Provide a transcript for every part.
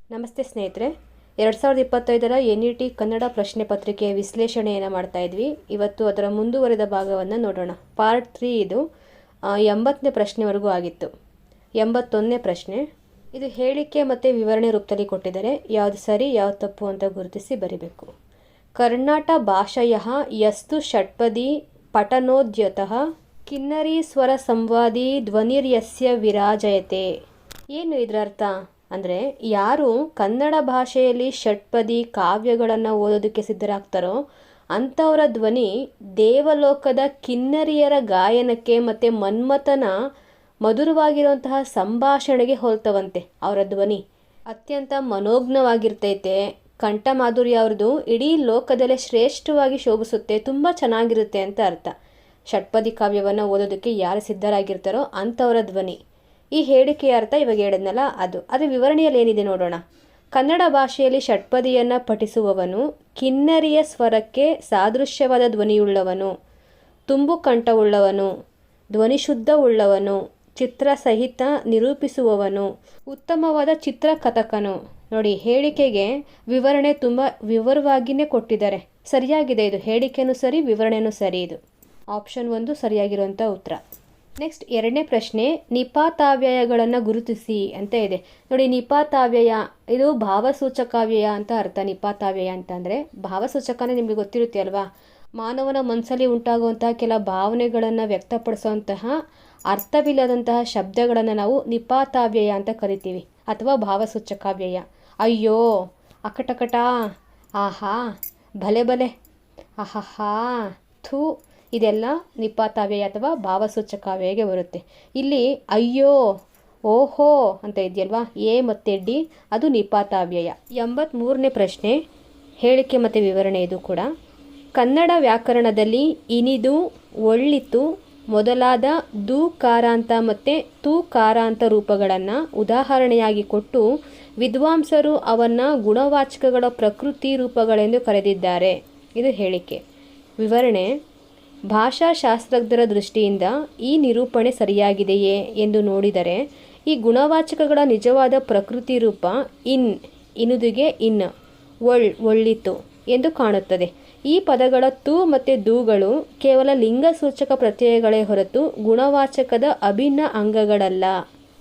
ನಮಸ್ತೆ ಸ್ನೇಹಿತರೆ, 2025ರ NET ಕನ್ನಡ ಪ್ರಶ್ನೆ ಪತ್ರಿಕೆಯ ವಿಶ್ಲೇಷಣೆಯನ್ನು ಮಾಡ್ತಾ ಇದ್ವಿ. ಇವತ್ತು ಅದರ ಮುಂದುವರೆದ ಭಾಗವನ್ನು ನೋಡೋಣ. ಪಾರ್ಟ್ 3 ಇದು 80ನೇ ಪ್ರಶ್ನೆವರೆಗೂ ಆಗಿತ್ತು. 81ನೇ ಪ್ರಶ್ನೆ. ಇದು ಹೇಳಿಕೆ ಮತ್ತು ವಿವರಣೆ ರೂಪದಲ್ಲಿ ಕೊಟ್ಟಿದ್ದಾರೆ. ಯಾವುದು ಸರಿ ಯಾವುದು ತಪ್ಪು ಅಂತ ಗುರುತಿಸಿ ಬರಿಬೇಕು. ಕರ್ನಾಟ ಭಾಷೆಯ ಯಸ್ತು ಷಟ್ಪದಿ ಪಠನೋದ್ಯತಃ ಕಿನ್ನರಿ ಸ್ವರ ಸಂವಾದಿ ಧ್ವನಿರ್ಯಸ್ಯ ವಿರಾಜಯತೆ. ಏನು ಇದರ ಅರ್ಥ ಅಂದರೆ, ಯಾರು ಕನ್ನಡ ಭಾಷೆಯಲ್ಲಿ ಷಟ್ಪದಿ ಕಾವ್ಯಗಳನ್ನು ಓದೋದಕ್ಕೆ ಸಿದ್ಧರಾಗ್ತಾರೋ ಅಂಥವರ ಧ್ವನಿ ದೇವಲೋಕದ ಕಿನ್ನರಿಯರ ಗಾಯನಕ್ಕೆ ಮತ್ತು ಮನ್ಮಥನ ಮಧುರವಾಗಿರುವಂತಹ ಸಂಭಾಷಣೆಗೆ ಹೋಲ್ತವಂತೆ. ಅವರ ಧ್ವನಿ ಅತ್ಯಂತ ಮನೋಜ್ಞವಾಗಿರ್ತೈತೆ. ಕಂಠ ಮಾಧುರ್ಯ ಅವ್ರದ್ದು ಇಡೀ ಲೋಕದಲ್ಲೇ ಶ್ರೇಷ್ಠವಾಗಿ ಶೋಭಿಸುತ್ತೆ, ತುಂಬ ಚೆನ್ನಾಗಿರುತ್ತೆ ಅಂತ ಅರ್ಥ. ಷಟ್ಪದಿ ಕಾವ್ಯವನ್ನು ಓದೋದಕ್ಕೆ ಯಾರು ಸಿದ್ಧರಾಗಿರ್ತಾರೋ ಅಂಥವರ ಧ್ವನಿ. ಈ ಹೇಳಿಕೆಯ ಅರ್ಥ ಇವಾಗ ಹೇಳಿದ್ನಲ್ಲ ಅದು ವಿವರಣೆಯಲ್ಲಿ ಏನಿದೆ ನೋಡೋಣ. ಕನ್ನಡ ಭಾಷೆಯಲ್ಲಿ ಷಟ್ಪದಿಯನ್ನು ಪಠಿಸುವವನು ಕಿನ್ನರಿಯ ಸ್ವರಕ್ಕೆ ಸಾದೃಶ್ಯವಾದ ಧ್ವನಿಯುಳ್ಳವನು, ತುಂಬು ಕಂಠವುಳ್ಳವನು, ಧ್ವನಿಶುದ್ಧವುಳ್ಳವನು, ಚಿತ್ರಸಹಿತ ನಿರೂಪಿಸುವವನು, ಉತ್ತಮವಾದ ಚಿತ್ರಕಥಕನು. ನೋಡಿ, ಹೇಳಿಕೆಗೆ ವಿವರಣೆ ತುಂಬ ವಿವರವಾಗಿಯೇ ಕೊಟ್ಟಿದ್ದಾರೆ. ಸರಿಯಾಗಿದೆ ಇದು. ಹೇಳಿಕೆನೂ ಸರಿ, ವಿವರಣೆನೂ ಸರಿ. ಇದು ಆಪ್ಷನ್ 1 ಸರಿಯಾಗಿರುವಂಥ ಉತ್ತರ. ನೆಕ್ಸ್ಟ್ 2ನೇ ಪ್ರಶ್ನೆ. ನಿಪಾತಾವ್ಯಯಗಳನ್ನು ಗುರುತಿಸಿ ಅಂತ ಇದೆ. ನೋಡಿ, ನಿಪಾತಾವ್ಯಯ ಇದು ಭಾವಸೂಚಕಾವ್ಯಯ ಅಂತ ಅರ್ಥ. ನಿಪಾತಾವ್ಯಯ ಅಂತಂದರೆ ಭಾವಸೂಚಕನೇ ನಿಮಗೆ ಗೊತ್ತಿರುತ್ತೆ ಅಲ್ವಾ. ಮಾನವನ ಮನಸ್ಸಲ್ಲಿ ಉಂಟಾಗುವಂತಹ ಕೆಲ ಭಾವನೆಗಳನ್ನು ವ್ಯಕ್ತಪಡಿಸುವಂತಹ ಅರ್ಥವಿಲ್ಲದಂತಹ ಶಬ್ದಗಳನ್ನು ನಾವು ನಿಪಾತಾವ್ಯಯ ಅಂತ ಕರಿತೀವಿ, ಅಥವಾ ಭಾವಸೂಚಕಾವ್ಯಯ. ಅಯ್ಯೋ, ಅಕಟಕಟ, ಆಹಾ, ಭಲೆ ಭಲೆ, ಆಹಾ, ಥೂ, ಇದೆಲ್ಲ ನಿಪಾತಾವ್ಯಯ ಅಥವಾ ಭಾವಸೂಚಕಾವ್ಯಯಗೆ ಬರುತ್ತೆ. ಇಲ್ಲಿ ಅಯ್ಯೋ, ಓಹೋ ಅಂತ ಇದೆಯಲ್ವಾ, ಎ ಮತ್ತು ಡಿ, ಅದು ನಿಪಾತಾವ್ಯಯ. 83ನೇ ಪ್ರಶ್ನೆ. ಹೇಳಿಕೆ ಮತ್ತು ವಿವರಣೆ ಇದು ಕೂಡ. ಕನ್ನಡ ವ್ಯಾಕರಣದಲ್ಲಿ ಇನಿದು, ಒಳ್ಳಿತು ಮೊದಲಾದ ದು ಕಾರಾಂತ ಮತ್ತು ತು ಕಾರಾಂತ ರೂಪಗಳನ್ನು ಉದಾಹರಣೆಯಾಗಿ ಕೊಟ್ಟು ವಿದ್ವಾಂಸರು ಅವನ್ನು ಗುಣವಾಚಕಗಳ ಪ್ರಕೃತಿ ರೂಪಗಳೆಂದು ಕರೆದಿದ್ದಾರೆ. ಇದು ಹೇಳಿಕೆ. ವಿವರಣೆ. ಭಾಷಾಶಾಸ್ತ್ರಜ್ಞರ ದೃಷ್ಟಿಯಿಂದ ಈ ನಿರೂಪಣೆ ಸರಿಯಾಗಿದೆಯೇ ಎಂದು ನೋಡಿದರೆ ಈ ಗುಣವಾಚಕಗಳ ನಿಜವಾದ ಪ್ರಕೃತಿ ರೂಪ ಇನುದಿಗೆ ಇನ್, ಒಳ್ಳಿತು ಎಂದು ಕಾಣುತ್ತದೆ. ಈ ಪದಗಳ ತು ಮತ್ತು ದುಗಳು ಕೇವಲ ಲಿಂಗಸೂಚಕ ಪ್ರತ್ಯಯಗಳೇ ಹೊರತು ಗುಣವಾಚಕದ ಅಭಿನ್ನ ಅಂಗಗಳಲ್ಲ.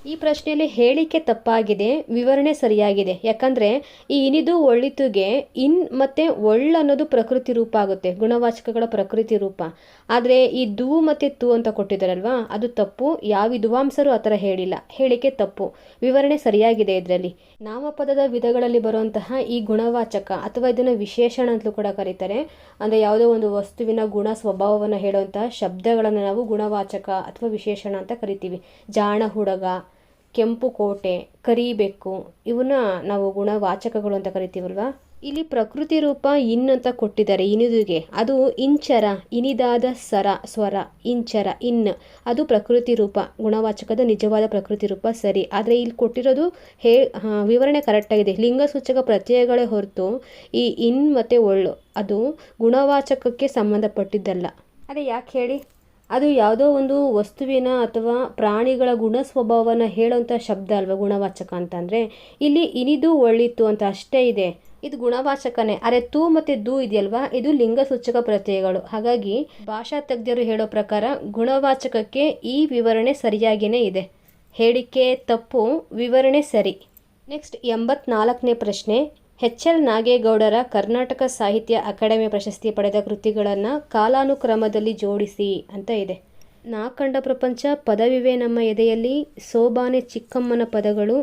ಈ ಪ್ರಶ್ನೆಯಲ್ಲಿ ಹೇಳಿಕೆ ತಪ್ಪಾಗಿದೆ, ವಿವರಣೆ ಸರಿಯಾಗಿದೆ. ಯಾಕಂದರೆ ಈ ಇನಿದು ಒಳ್ಳಿತುಗೆ ಇನ್ ಮತ್ತು ಒಳ್ಳು ಅನ್ನೋದು ಪ್ರಕೃತಿ ರೂಪ ಆಗುತ್ತೆ, ಗುಣವಾಚಕಗಳ ಪ್ರಕೃತಿ ರೂಪ. ಆದರೆ ಈ ದು ಮತ್ತು ತು ಅಂತ ಕೊಟ್ಟಿದ್ದಾರಲ್ವಾ, ಅದು ತಪ್ಪು. ಯಾವ ವಿದ್ವಾಂಸರು ಆ ಥರ ಹೇಳಿಲ್ಲ. ಹೇಳಿಕೆ ತಪ್ಪು, ವಿವರಣೆ ಸರಿಯಾಗಿದೆ. ಇದರಲ್ಲಿ ನಾಮಪದದ ವಿಧಗಳಲ್ಲಿ ಬರುವಂತಹ ಈ ಗುಣವಾಚಕ ಅಥವಾ ಇದನ್ನು ವಿಶೇಷಣ ಅಂತಲೂ ಕೂಡ ಕರೀತಾರೆ. ಅಂದರೆ ಯಾವುದೋ ಒಂದು ವಸ್ತುವಿನ ಗುಣ ಸ್ವಭಾವವನ್ನು ಹೇಳುವಂತಹ ಶಬ್ದಗಳನ್ನು ನಾವು ಗುಣವಾಚಕ ಅಥವಾ ವಿಶೇಷಣ ಅಂತ ಕರಿತೀವಿ. ಜಾಣ ಹುಡುಗ, ಕೆಂಪು ಕೋಟೆ, ಕರಿಬೇಕು, ಇವನ್ನ ನಾವು ಗುಣವಾಚಕಗಳು ಅಂತ ಕರಿತೀವಲ್ವಾ. ಇಲ್ಲಿ ಪ್ರಕೃತಿ ರೂಪ ಇನ್ ಅಂತ ಕೊಟ್ಟಿದ್ದಾರೆ ಇನಿದುಗೆ. ಅದು ಇಂಚರ, ಇನಿದಾದ ಸ್ವರ ಇಂಚರ, ಇನ್, ಅದು ಪ್ರಕೃತಿ ರೂಪ, ಗುಣವಾಚಕದ ನಿಜವಾದ ಪ್ರಕೃತಿ ರೂಪ. ಸರಿ. ಆದರೆ ಇಲ್ಲಿ ಕೊಟ್ಟಿರೋದು ವಿವರಣೆ ಕರೆಕ್ಟಾಗಿದೆ. ಲಿಂಗಸೂಚಕ ಪ್ರತ್ಯಯಗಳೇ ಹೊರತು ಈ ಇನ್ ಮತ್ತು ಒಳ್ಳು ಅದು ಗುಣವಾಚಕಕ್ಕೆ ಸಂಬಂಧಪಟ್ಟಿದ್ದಲ್ಲ. ಅದೇ ಯಾಕೆ ಹೇಳಿ? ಅದು ಯಾವುದೋ ಒಂದು ವಸ್ತುವಿನ ಅಥವಾ ಪ್ರಾಣಿಗಳ ಗುಣ ಸ್ವಭಾವವನ್ನು ಹೇಳೋಂಥ ಶಬ್ದ ಅಲ್ವಾ ಗುಣವಾಚಕ ಅಂತಂದರೆ. ಇಲ್ಲಿ ಇನಿದು ಒಳ್ಳಿತು ಅಂತ ಅಷ್ಟೇ ಇದೆ, ಇದು ಗುಣವಾಚಕನೇ. ಅರೆ ತು ಮತ್ತು ದು ಇದೆಯಲ್ವಾ, ಇದು ಲಿಂಗಸೂಚಕ ಪ್ರತ್ಯಯಗಳು. ಹಾಗಾಗಿ ಭಾಷಾ ತಜ್ಞರು ಹೇಳೋ ಪ್ರಕಾರ ಗುಣವಾಚಕಕ್ಕೆ ಈ ವಿವರಣೆ ಸರಿಯಾಗಿಯೇ ಇದೆ. ಹೇಳಿಕೆ ತಪ್ಪು, ವಿವರಣೆ ಸರಿ. ನೆಕ್ಸ್ಟ್ 84ನೇ ಪ್ರಶ್ನೆ. HL ನಾಗೇಗೌಡರ ಕರ್ನಾಟಕ ಸಾಹಿತ್ಯ ಅಕಾಡೆಮಿ ಪ್ರಶಸ್ತಿ ಪಡೆದ ಕೃತಿಗಳನ್ನು ಕಾಲಾನುಕ್ರಮದಲ್ಲಿ ಜೋಡಿಸಿ ಅಂತ ಇದೆ. ನಾ ಕಂಡ ಪ್ರಪಂಚ, ಪದವಿವೆ ನಮ್ಮ ಎದೆಯಲ್ಲಿ, ಸೋಬಾನೆ ಚಿಕ್ಕಮ್ಮನ ಪದಗಳು,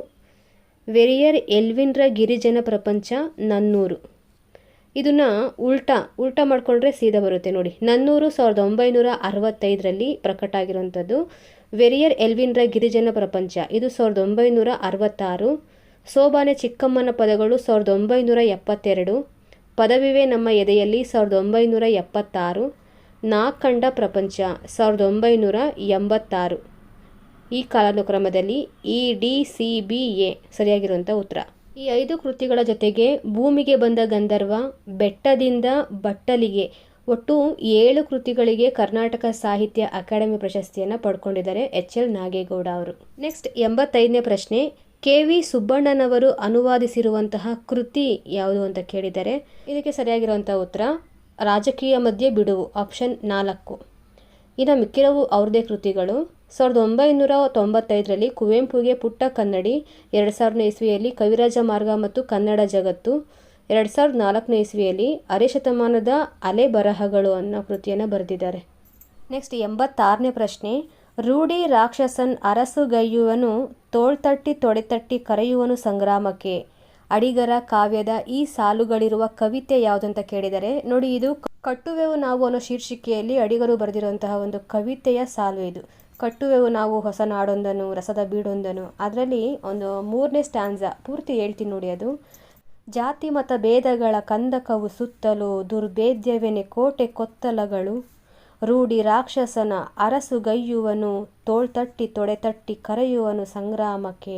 ವೆರಿಯರ್ ಎಲ್ವಿನ್ರ ಗಿರಿಜನ ಪ್ರಪಂಚ, ನನ್ನೂರು. ಇದನ್ನು ಉಲ್ಟಾ ಮಾಡಿಕೊಂಡ್ರೆ ಸೀದಾ ಬರುತ್ತೆ ನೋಡಿ. ನನ್ನೂರು 1965ರಲ್ಲಿ ಪ್ರಕಟ ಆಗಿರುವಂಥದ್ದು. ವೆರಿಯರ್ ಎಲ್ವಿನ್ರ ಗಿರಿಜನ ಪ್ರಪಂಚ ಇದು 1966. ಸೋಬಾನೆ ಚಿಕ್ಕಮ್ಮನ ಪದಗಳು 1972. ಪದವಿವೆ ನಮ್ಮ ಎದೆಯಲ್ಲಿ 1976. ನಾ ಕಂಡ ಪ್ರಪಂಚ 1986. ಈ ಕಾಲಾನುಕ್ರಮದಲ್ಲಿ EDCBA ಸರಿಯಾಗಿರುವಂಥ ಉತ್ತರ. ಈ 5 ಕೃತಿಗಳ ಜೊತೆಗೆ ಭೂಮಿಗೆ ಬಂದ ಗಂಧರ್ವ, ಬೆಟ್ಟದಿಂದ ಬಟ್ಟಲಿಗೆ, ಒಟ್ಟು 7 ಕೃತಿಗಳಿಗೆ ಕರ್ನಾಟಕ ಸಾಹಿತ್ಯ ಅಕಾಡೆಮಿ ಪ್ರಶಸ್ತಿಯನ್ನು ಪಡ್ಕೊಂಡಿದ್ದಾರೆ HL ನಾಗೇಗೌಡ ಅವರು. ನೆಕ್ಸ್ಟ್ 85ನೇ ಪ್ರಶ್ನೆ. KV ಸುಬ್ಬಣ್ಣನವರು ಅನುವಾದಿಸಿರುವಂತಹ ಕೃತಿ ಯಾವುದು ಅಂತ ಕೇಳಿದರೆ ಇದಕ್ಕೆ ಸರಿಯಾಗಿರುವಂಥ ಉತ್ತರ ರಾಜಕೀಯ ಮಧ್ಯೆ ಬಿಡುವು, ಆಪ್ಷನ್ 4. ಇನ್ನು ಮಿಕ್ಕಿರವು ಅವ್ರದ್ದೇ ಕೃತಿಗಳು. 1995ರಲ್ಲಿ ಕುವೆಂಪುಗೆ ಪುಟ್ಟ ಕನ್ನಡಿ, 2000ನೇ ಇಸ್ವಿಯಲ್ಲಿ ಕವಿರಾಜ ಮಾರ್ಗ ಮತ್ತು ಕನ್ನಡ ಜಗತ್ತು, 2004ನೇ ಇಸ್ವಿಯಲ್ಲಿ ಅರೆ ಶತಮಾನದ ಅಲೆ ಬರಹಗಳು ಅನ್ನೋ ಕೃತಿಯನ್ನು ಬರೆದಿದ್ದಾರೆ. ನೆಕ್ಸ್ಟ್ 86ನೇ ಪ್ರಶ್ನೆ, ರೂಢಿ ರಾಕ್ಷಸನ್ ಅರಸುಗೈಯುವನು ತೋಳ್ತಟ್ಟಿ ತೊಡೆತಟ್ಟಿ ಕರೆಯುವನು ಸಂಗ್ರಾಮಕ್ಕೆ. ಅಡಿಗರ ಕಾವ್ಯದ ಈ ಸಾಲುಗಳಿರುವ ಕವಿತೆ ಯಾವುದಂತ ಕೇಳಿದರೆ ನೋಡಿ, ಇದು ಕಟ್ಟುವೆವು ನಾವು ಅನ್ನೋ ಶೀರ್ಷಿಕೆಯಲ್ಲಿ ಅಡಿಗರು ಬರೆದಿರುವಂತಹ ಒಂದು ಕವಿತೆಯ ಸಾಲು ಇದು. ಕಟ್ಟುವೆವು ನಾವು ಹೊಸ ನಾಡೊಂದನು ರಸದ ಬೀಡೊಂದನು, ಅದರಲ್ಲಿ ಒಂದು 3ನೇ ಸ್ಟ್ಯಾನ್ಸ ಪೂರ್ತಿ ಹೇಳ್ತೀನಿ ನೋಡಿ. ಅದು ಜಾತಿ ಮತ ಭೇದಗಳ ಕಂದಕವು ಸುತ್ತಲೂ ದುರ್ಭೇದ್ಯವೆನೆ ಕೋಟೆ ಕೊತ್ತಲಗಳು, ರೂಢಿ ರಾಕ್ಷಸನ ಅರಸುಗೈಯುವನು ತೋಳ್ತಟ್ಟಿ ತೊಡೆತಟ್ಟಿ ಕರೆಯುವನು ಸಂಗ್ರಾಮಕ್ಕೆ.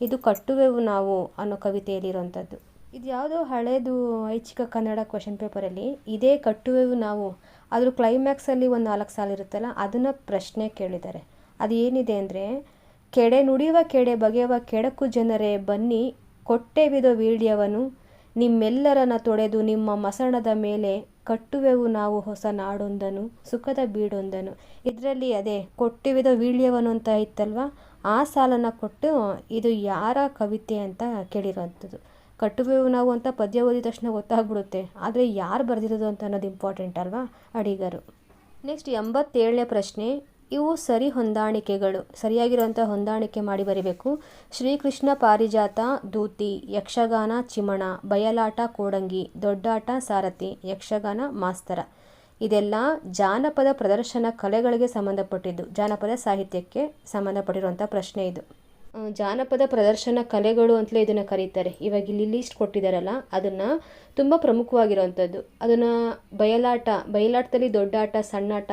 ಇದು ಕಟ್ಟುವೆವು ನಾವು ಅನ್ನೋ ಕವಿತೆಯಲ್ಲಿರುವಂಥದ್ದು. ಇದು ಯಾವುದೋ ಹಳೇದು ಐಚ್ಛಿಕ ಕನ್ನಡ ಕ್ವೆಶನ್ ಪೇಪರಲ್ಲಿ ಇದೇ ಕಟ್ಟುವೆವು ನಾವು, ಅದ್ರ ಕ್ಲೈಮ್ಯಾಕ್ಸಲ್ಲಿ ಒಂದು 4 ಸಾಲು ಇರುತ್ತಲ್ಲ, ಅದನ್ನು ಪ್ರಶ್ನೆ ಕೇಳಿದ್ದಾರೆ. ಅದು ಏನಿದೆ ಅಂದರೆ, ಕೆಡೆ ನುಡಿಯುವ ಕೆಡೆ ಬಗೆಯುವ ಕೆಡಕು ಜನರೇ ಬನ್ನಿ ಕೊಟ್ಟೆವಿದೋ ವೀಳ್ಯವನು, ನಿಮ್ಮೆಲ್ಲರನ್ನ ತೊಡೆದು ನಿಮ್ಮ ಮಸಣದ ಮೇಲೆ ಕಟ್ಟುವೆವು ನಾವು ಹೊಸ ನಾಡೊಂದನು ಸುಖದ ಬೀಡೊಂದನು. ಇದರಲ್ಲಿ ಅದೇ ಕೊಟ್ಟೆವಿದೋ ವೀಳ್ಯವನು ಅಂತ ಇತ್ತಲ್ವ, ಆ ಸಾಲನ್ನು ಕೊಟ್ಟು ಇದು ಯಾರ ಕವಿತೆ ಅಂತ ಕೇಳಿರೋವಂಥದ್ದು. ಕಟ್ಟುವೆವು ನಾವು ಅಂತ ಪದ್ಯ ಓದಿದ ತಕ್ಷಣ ಗೊತ್ತಾಗ್ಬಿಡುತ್ತೆ, ಆದರೆ ಯಾರು ಬರೆದಿರೋದು ಅಂತ ಅನ್ನೋದು ಇಂಪಾರ್ಟೆಂಟ್ ಅಲ್ವಾ, ಅಡಿಗರು. ನೆಕ್ಸ್ಟ್ 87ನೇ ಪ್ರಶ್ನೆ, ಇವು ಸರಿ ಹೊಂದಾಣಿಕೆಗಳು, ಸರಿಯಾಗಿರುವಂಥ ಹೊಂದಾಣಿಕೆ ಮಾಡಿ ಬರೀಬೇಕು. ಶ್ರೀಕೃಷ್ಣ ಪಾರಿಜಾತ ದೂತಿ, ಯಕ್ಷಗಾನ ಚಿಮಣ, ಬಯಲಾಟ ಕೋಡಂಗಿ, ದೊಡ್ಡಾಟ ಸಾರಥಿ, ಯಕ್ಷಗಾನ ಮಾಸ್ತರ. ಇದೆಲ್ಲ ಜಾನಪದ ಪ್ರದರ್ಶನ ಕಲೆಗಳಿಗೆ ಸಂಬಂಧಪಟ್ಟಿದ್ದು, ಜಾನಪದ ಸಾಹಿತ್ಯಕ್ಕೆ ಸಂಬಂಧಪಟ್ಟಿರುವಂಥ ಪ್ರಶ್ನೆ ಇದು. ಜಾನಪದ ಪ್ರದರ್ಶನ ಕಲೆಗಳು ಅಂತಲೇ ಇದನ್ನು ಕರೀತಾರೆ. ಇವಾಗ ಇಲ್ಲಿ ಲೀಸ್ಟ್ ಕೊಟ್ಟಿದ್ದಾರಲ್ಲ, ಅದನ್ನು ತುಂಬ ಪ್ರಮುಖವಾಗಿರುವಂಥದ್ದು. ಅದನ್ನು ಬಯಲಾಟದಲ್ಲಿ ದೊಡ್ಡಾಟ, ಸಣ್ಣಾಟ,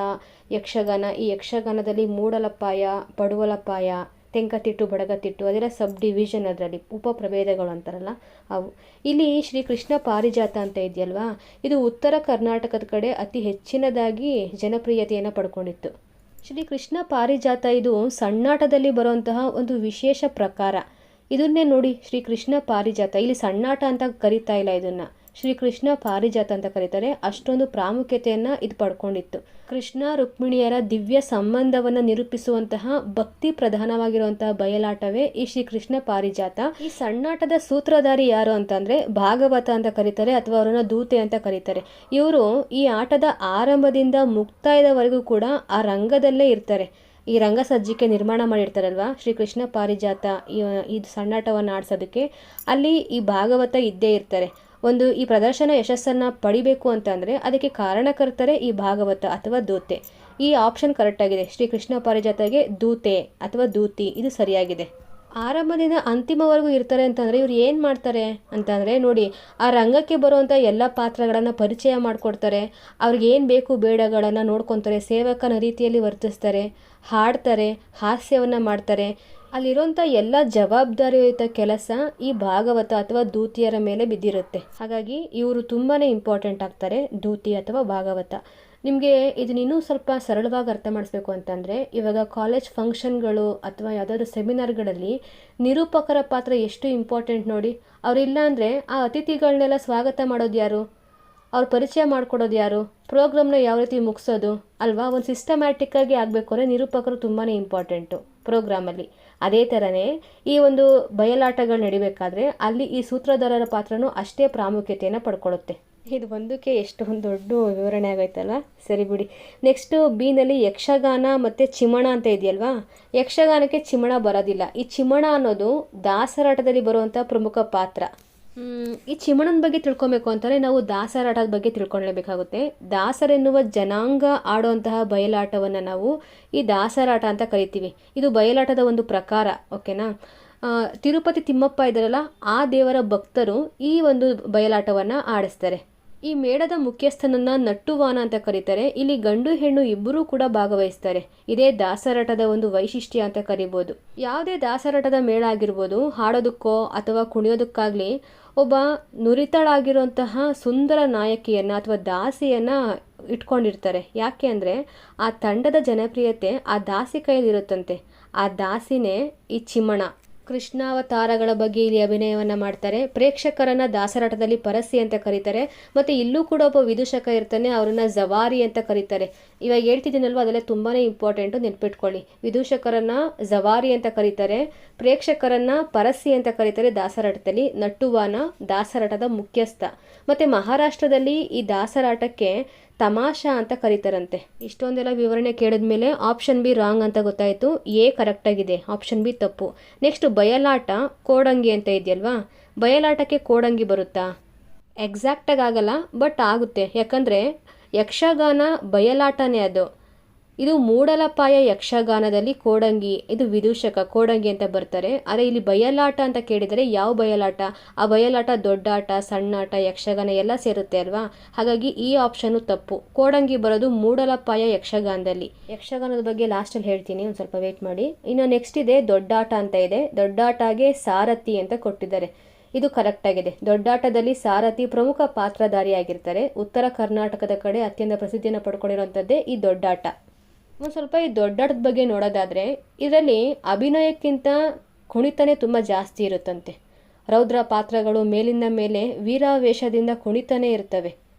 ಯಕ್ಷಗಾನ. ಈ ಯಕ್ಷಗಾನದಲ್ಲಿ ಮೂಡಲಪಾಯ, ಪಡುವಲಪಾಯ, ತೆಂಕತಿಟ್ಟು, ಬಡಗತಿಟ್ಟು, ಅದೆಲ್ಲ ಸಬ್ ಡಿವಿಷನ್, ಅದರಲ್ಲಿ ಉಪ ಪ್ರಭೇದಗಳು ಅಂತಾರಲ್ಲ ಅವು. ಇಲ್ಲಿ ಶ್ರೀ ಕೃಷ್ಣ ಪಾರಿಜಾತ ಅಂತ ಇದೆಯಲ್ವಾ, ಇದು ಉತ್ತರ ಕರ್ನಾಟಕದ ಕಡೆ ಅತಿ ಹೆಚ್ಚಿನದಾಗಿ ಜನಪ್ರಿಯತೆಯನ್ನು ಪಡ್ಕೊಂಡಿತ್ತು. ಶ್ರೀ ಕೃಷ್ಣ ಪಾರಿಜಾತ ಇದು ಸಣ್ಣಾಟದಲ್ಲಿ ಬರುವಂತಹ ಒಂದು ವಿಶೇಷ ಪ್ರಕಾರ. ಇದನ್ನೇ ನೋಡಿ, ಶ್ರೀ ಕೃಷ್ಣ ಪಾರಿಜಾತ, ಇಲ್ಲಿ ಸಣ್ಣಾಟ ಅಂತ ಕರೀತಾ ಇಲ್ಲ, ಇದನ್ನು ಶ್ರೀಕೃಷ್ಣ ಪಾರಿಜಾತ ಅಂತ ಕರೀತಾರೆ. ಅಷ್ಟೊಂದು ಪ್ರಾಮುಖ್ಯತೆಯನ್ನು ಇದು ಪಡ್ಕೊಂಡಿತ್ತು. ಕೃಷ್ಣ ರುಕ್ಮಿಣಿಯರ ದಿವ್ಯ ಸಂಬಂಧವನ್ನು ನಿರೂಪಿಸುವಂತಹ ಭಕ್ತಿ ಪ್ರಧಾನವಾಗಿರುವಂತಹ ಬಯಲಾಟವೇ ಈ ಶ್ರೀಕೃಷ್ಣ ಪಾರಿಜಾತ. ಈ ಸಣ್ಣಾಟದ ಸೂತ್ರಧಾರಿ ಯಾರು ಅಂತಂದ್ರೆ ಭಾಗವತ ಅಂತ ಕರೀತಾರೆ, ಅಥವಾ ಅವರನ್ನ ದೂತೆ ಅಂತ ಕರೀತಾರೆ. ಇವರು ಈ ಆಟದ ಆರಂಭದಿಂದ ಮುಕ್ತಾಯದವರೆಗೂ ಕೂಡ ಆ ರಂಗದಲ್ಲೇ ಇರ್ತಾರೆ. ಈ ರಂಗ ಸಜ್ಜಿಕೆ ನಿರ್ಮಾಣ ಮಾಡಿರ್ತಾರಲ್ವ ಶ್ರೀಕೃಷ್ಣ ಪಾರಿಜಾತ ಈ ಸಣ್ಣಾಟವನ್ನು ಆಡಿಸೋದಕ್ಕೆ, ಅಲ್ಲಿ ಈ ಭಾಗವತ ಇದ್ದೇ ಇರ್ತಾರೆ. ಈ ಪ್ರದರ್ಶನ ಯಶಸ್ಸನ್ನು ಪಡಿಬೇಕು ಅಂತಂದರೆ ಅದಕ್ಕೆ ಕಾರಣಕರ್ತರೆ ಈ ಭಾಗವತ ಅಥವಾ ದೂತೆ. ಈ ಆಪ್ಷನ್ ಕರೆಕ್ಟಾಗಿದೆ. ಶ್ರೀಕೃಷ್ಣ ಪಾರಿಜಾತಗೆ ದೂತೆ ಅಥವಾ ದೂತಿ, ಇದು ಸರಿಯಾಗಿದೆ. ಆರಂಭದಿಂದ ಅಂತಿಮವರೆಗೂ ಇರ್ತಾರೆ ಅಂತಂದರೆ ಇವ್ರು ಏನು ಮಾಡ್ತಾರೆ ಅಂತಂದರೆ ನೋಡಿ, ಆ ರಂಗಕ್ಕೆ ಬರುವಂಥ ಎಲ್ಲ ಪಾತ್ರಗಳನ್ನು ಪರಿಚಯ ಮಾಡಿಕೊಡ್ತಾರೆ, ಅವ್ರಿಗೆ ಏನು ಬೇಕು ಬೇಡಗಳನ್ನು ನೋಡ್ಕೊತಾರೆ, ಸೇವಕನ ರೀತಿಯಲ್ಲಿ ವರ್ತಿಸ್ತಾರೆ, ಹಾಡ್ತಾರೆ, ಹಾಸ್ಯವನ್ನು ಮಾಡ್ತಾರೆ. ಅಲ್ಲಿರುವಂಥ ಎಲ್ಲ ಜವಾಬ್ದಾರಿಯುತ ಕೆಲಸ ಈ ಭಾಗವತ ಅಥವಾ ದೂತಿಯರ ಮೇಲೆ ಬಿದ್ದಿರುತ್ತೆ. ಹಾಗಾಗಿ ಇವರು ತುಂಬಾ ಇಂಪಾರ್ಟೆಂಟ್ ಆಗ್ತಾರೆ, ದೂತಿ ಅಥವಾ ಭಾಗವತ. ನಿಮಗೆ ಇದನ್ನಿನ್ನೂ ಸ್ವಲ್ಪ ಸರಳವಾಗಿ ಅರ್ಥ ಮಾಡಿಸ್ಬೇಕು ಅಂತಂದರೆ, ಇವಾಗ ಕಾಲೇಜ್ ಫಂಕ್ಷನ್ಗಳು ಅಥವಾ ಯಾವುದಾದ್ರೂ ಸೆಮಿನಾರ್ಗಳಲ್ಲಿ ನಿರೂಪಕರ ಪಾತ್ರ ಎಷ್ಟು ಇಂಪಾರ್ಟೆಂಟ್ ನೋಡಿ. ಅವರಿಲ್ಲ ಅಂದರೆ ಆ ಅತಿಥಿಗಳನ್ನೆಲ್ಲ ಸ್ವಾಗತ ಮಾಡೋದು ಯಾರು, ಅವ್ರ ಪರಿಚಯ ಮಾಡಿಕೊಡೋದು ಯಾರು, ಪ್ರೋಗ್ರಾಮ್ನ ಯಾವ ರೀತಿ ಮುಗಿಸೋದು ಅಲ್ವಾ. ಒಂದು ಸಿಸ್ಟಮ್ಯಾಟಿಕ್ಕಾಗಿ ಆಗಬೇಕು ಅಂದರೆ ನಿರೂಪಕರು ತುಂಬಾ ಇಂಪಾರ್ಟೆಂಟು ಪ್ರೋಗ್ರಾಮಲ್ಲಿ. ಅದೇ ಥರನೇ ಈ ಒಂದು ಬಯಲಾಟಗಳು ನಡಿಬೇಕಾದ್ರೆ ಅಲ್ಲಿ ಈ ಸೂತ್ರಧಾರರ ಪಾತ್ರನೂ ಅಷ್ಟೇ ಪ್ರಾಮುಖ್ಯತೆಯನ್ನು ಪಡ್ಕೊಳ್ಳುತ್ತೆ. ಇದು ಒಂದಕ್ಕೆ ಎಷ್ಟೊಂದು ದೊಡ್ಡ ವಿವರಣೆ ಆಗೈತಲ್ಲ, ಸರಿ ಬಿಡಿ. ನೆಕ್ಸ್ಟು ಬಿನಲ್ಲಿ ಯಕ್ಷಗಾನ ಮತ್ತು ಚಿಮಣ ಅಂತ ಇದೆಯಲ್ವಾ. ಯಕ್ಷಗಾನಕ್ಕೆ ಚಿಮಣ ಬರೋದಿಲ್ಲ. ಈ ಚಿಮಣ ಅನ್ನೋದು ದಾಸರಾಟದಲ್ಲಿ ಬರುವಂಥ ಪ್ರಮುಖ ಪಾತ್ರ. ಈ ಚಿಮಣನ ಬಗ್ಗೆ ತಿಳ್ಕೊಬೇಕು ಅಂತಲೇ ನಾವು ದಾಸರಾಟದ ಬಗ್ಗೆ ತಿಳ್ಕೊಳ್ಳೇಬೇಕಾಗುತ್ತೆ. ದಾಸರೆನ್ನುವ ಜನಾಂಗ ಆಡುವಂತಹ ಬಯಲಾಟವನ್ನು ನಾವು ಈ ದಾಸರಾಟ ಅಂತ ಕರಿತೀವಿ. ಇದು ಬಯಲಾಟದ ಒಂದು ಪ್ರಕಾರ, ಓಕೆನಾ. ತಿರುಪತಿ ತಿಮ್ಮಪ್ಪ ಇದ್ದಾರಲ್ಲ, ಆ ದೇವರ ಭಕ್ತರು ಈ ಒಂದು ಬಯಲಾಟವನ್ನು ಆಡಿಸ್ತಾರೆ. ಈ ಮೇಳದ ಮುಖ್ಯಸ್ಥನನ್ನ ನಟ್ಟುವಾನ ಅಂತ ಕರೀತಾರೆ. ಇಲ್ಲಿ ಗಂಡು ಹೆಣ್ಣು ಇಬ್ಬರೂ ಕೂಡ ಭಾಗವಹಿಸ್ತಾರೆ. ಇದೇ ದಾಸರಾಟದ ಒಂದು ವೈಶಿಷ್ಟ್ಯ ಅಂತ ಕರಿಬೋದು. ಯಾವುದೇ ದಾಸರಾಟದ ಮೇಳ ಆಗಿರ್ಬೋದು, ಹಾಡೋದಕ್ಕೋ ಅಥವಾ ಕುಣಿಯೋದಕ್ಕಾಗಲಿ ಒಬ್ಬ ನುರಿತಳಾಗಿರುವಂತಹ ಸುಂದರ ನಾಯಕಿಯನ್ನು ಅಥವಾ ದಾಸಿಯನ್ನು ಇಟ್ಕೊಂಡಿರ್ತಾರೆ. ಯಾಕೆ ಅಂದರೆ ಆ ತಂಡದ ಜನಪ್ರಿಯತೆ ಆ ದಾಸಿ ಕೈಯಲ್ಲಿರುತ್ತಂತೆ. ಆ ದಾಸಿನೇ ಈ ಚಿಮಣ. ಕೃಷ್ಣಾವತಾರಗಳ ಬಗ್ಗೆ ಇಲ್ಲಿ ಅಭಿನಯವನ್ನು ಮಾಡ್ತಾರೆ. ಪ್ರೇಕ್ಷಕರನ್ನ ದಾಸರಾಟದಲ್ಲಿ ಪರಸಿ ಅಂತ ಕರೀತಾರೆ. ಮತ್ತು ಇಲ್ಲೂ ಕೂಡ ಒಬ್ಬ ವಿದೂಷಕ ಇರ್ತಾನೆ, ಅವ್ರನ್ನ ಜವಾರಿ ಅಂತ ಕರೀತಾರೆ. ಇವಾಗ ಹೇಳ್ತಿದ್ದೀನಲ್ವ, ಅದೆಲ್ಲ ತುಂಬಾ ಇಂಪಾರ್ಟೆಂಟು, ನೆನ್ಪಿಟ್ಕೊಳ್ಳಿ. ವಿದೂಷಕರನ್ನ ಜವಾರಿ ಅಂತ ಕರೀತಾರೆ, ಪ್ರೇಕ್ಷಕರನ್ನ ಪರಸಿ ಅಂತ ಕರೀತಾರೆ ದಾಸರಾಟದಲ್ಲಿ. ನಟ್ಟುವಾನ ದಾಸರಾಟದ ಮುಖ್ಯಸ್ಥ. ಮತ್ತು ಮಹಾರಾಷ್ಟ್ರದಲ್ಲಿ ಈ ದಾಸರಾಟಕ್ಕೆ ತಮಾಷಾ ಅಂತ ಕರೀತಾರಂತೆ. ಇಷ್ಟೊಂದೆಲ್ಲ ವಿವರಣೆ ಕೇಳಿದ್ಮೇಲೆ ಆಪ್ಷನ್ ಬಿ ರಾಂಗ್ ಅಂತ ಗೊತ್ತಾಯಿತು. ಎ ಕರೆಕ್ಟಾಗಿದೆ, ಆಪ್ಷನ್ ಬಿ ತಪ್ಪು. ನೆಕ್ಸ್ಟ್ ಬಯಲಾಟ ಕೋಡಂಗಿ ಅಂತ ಇದೆಯಲ್ವಾ, ಬಯಲಾಟಕ್ಕೆ ಕೋಡಂಗಿ ಬರುತ್ತಾ? ಎಕ್ಸಾಕ್ಟಾಗಿ ಆಗಲ್ಲ, ಬಟ್ ಆಗುತ್ತೆ. ಯಾಕಂದರೆ ಯಕ್ಷಗಾನ ಬಯಲಾಟನೇ ಅದು. ಇದು ಮೂಡಲಪಾಯ ಯಕ್ಷಗಾನದಲ್ಲಿ ಕೋಡಂಗಿ, ಇದು ವಿದೂಷಕ ಕೋಡಂಗಿ ಅಂತ ಬರ್ತಾರೆ. ಆದರೆ ಇಲ್ಲಿ ಬಯಲಾಟ ಅಂತ ಕೇಳಿದರೆ ಯಾವ ಬಯಲಾಟ? ಆ ಬಯಲಾಟ ದೊಡ್ಡಾಟ, ಸಣ್ಣಾಟ, ಯಕ್ಷಗಾನ ಎಲ್ಲ ಸೇರುತ್ತೆ ಅಲ್ವಾ. ಹಾಗಾಗಿ ಈ ಆಪ್ಷನ್ನು ತಪ್ಪು. ಕೋಡಂಗಿ ಬರೋದು ಮೂಡಲಪಾಯ ಯಕ್ಷಗಾನದಲ್ಲಿ. ಯಕ್ಷಗಾನದ ಬಗ್ಗೆ ಲಾಸ್ಟಲ್ಲಿ ಹೇಳ್ತೀನಿ, ಒಂದು ಸ್ವಲ್ಪ ವೇಟ್ ಮಾಡಿ. ಇನ್ನು ನೆಕ್ಸ್ಟ್ ಇದೆ ದೊಡ್ಡಾಟ ಅಂತ ಇದೆ. ದೊಡ್ಡಾಟಗೆ ಸಾರಥಿ ಅಂತ ಕೊಟ್ಟಿದ್ದಾರೆ, ಇದು ಕರೆಕ್ಟ್ ಆಗಿದೆ. ದೊಡ್ಡಾಟದಲ್ಲಿ ಸಾರಥಿ ಪ್ರಮುಖ ಪಾತ್ರಧಾರಿಯಾಗಿರ್ತಾರೆ. ಉತ್ತರ ಕರ್ನಾಟಕದ ಕಡೆ ಅತ್ಯಂತ ಪ್ರಸಿದ್ಧಿಯನ್ನು ಪಡ್ಕೊಂಡಿರುವಂಥದ್ದೇ ಈ ದೊಡ್ಡಾಟ. ಒಂದು ಸ್ವಲ್ಪ ಈ ದೊಡ್ಡಾಟದ ಬಗ್ಗೆ ನೋಡೋದಾದರೆ, ಇದರಲ್ಲಿ ಅಭಿನಯಕ್ಕಿಂತ ಕುಣಿತನೇ ತುಂಬ ಜಾಸ್ತಿ ಇರುತ್ತಂತೆ. ರೌದ್ರ ಪಾತ್ರಗಳು ಮೇಲಿಂದ ಮೇಲೆ ವೀರಾವೇಶದಿಂದ ಕುಣಿತಾನೇ ಇರ್ತವೆ.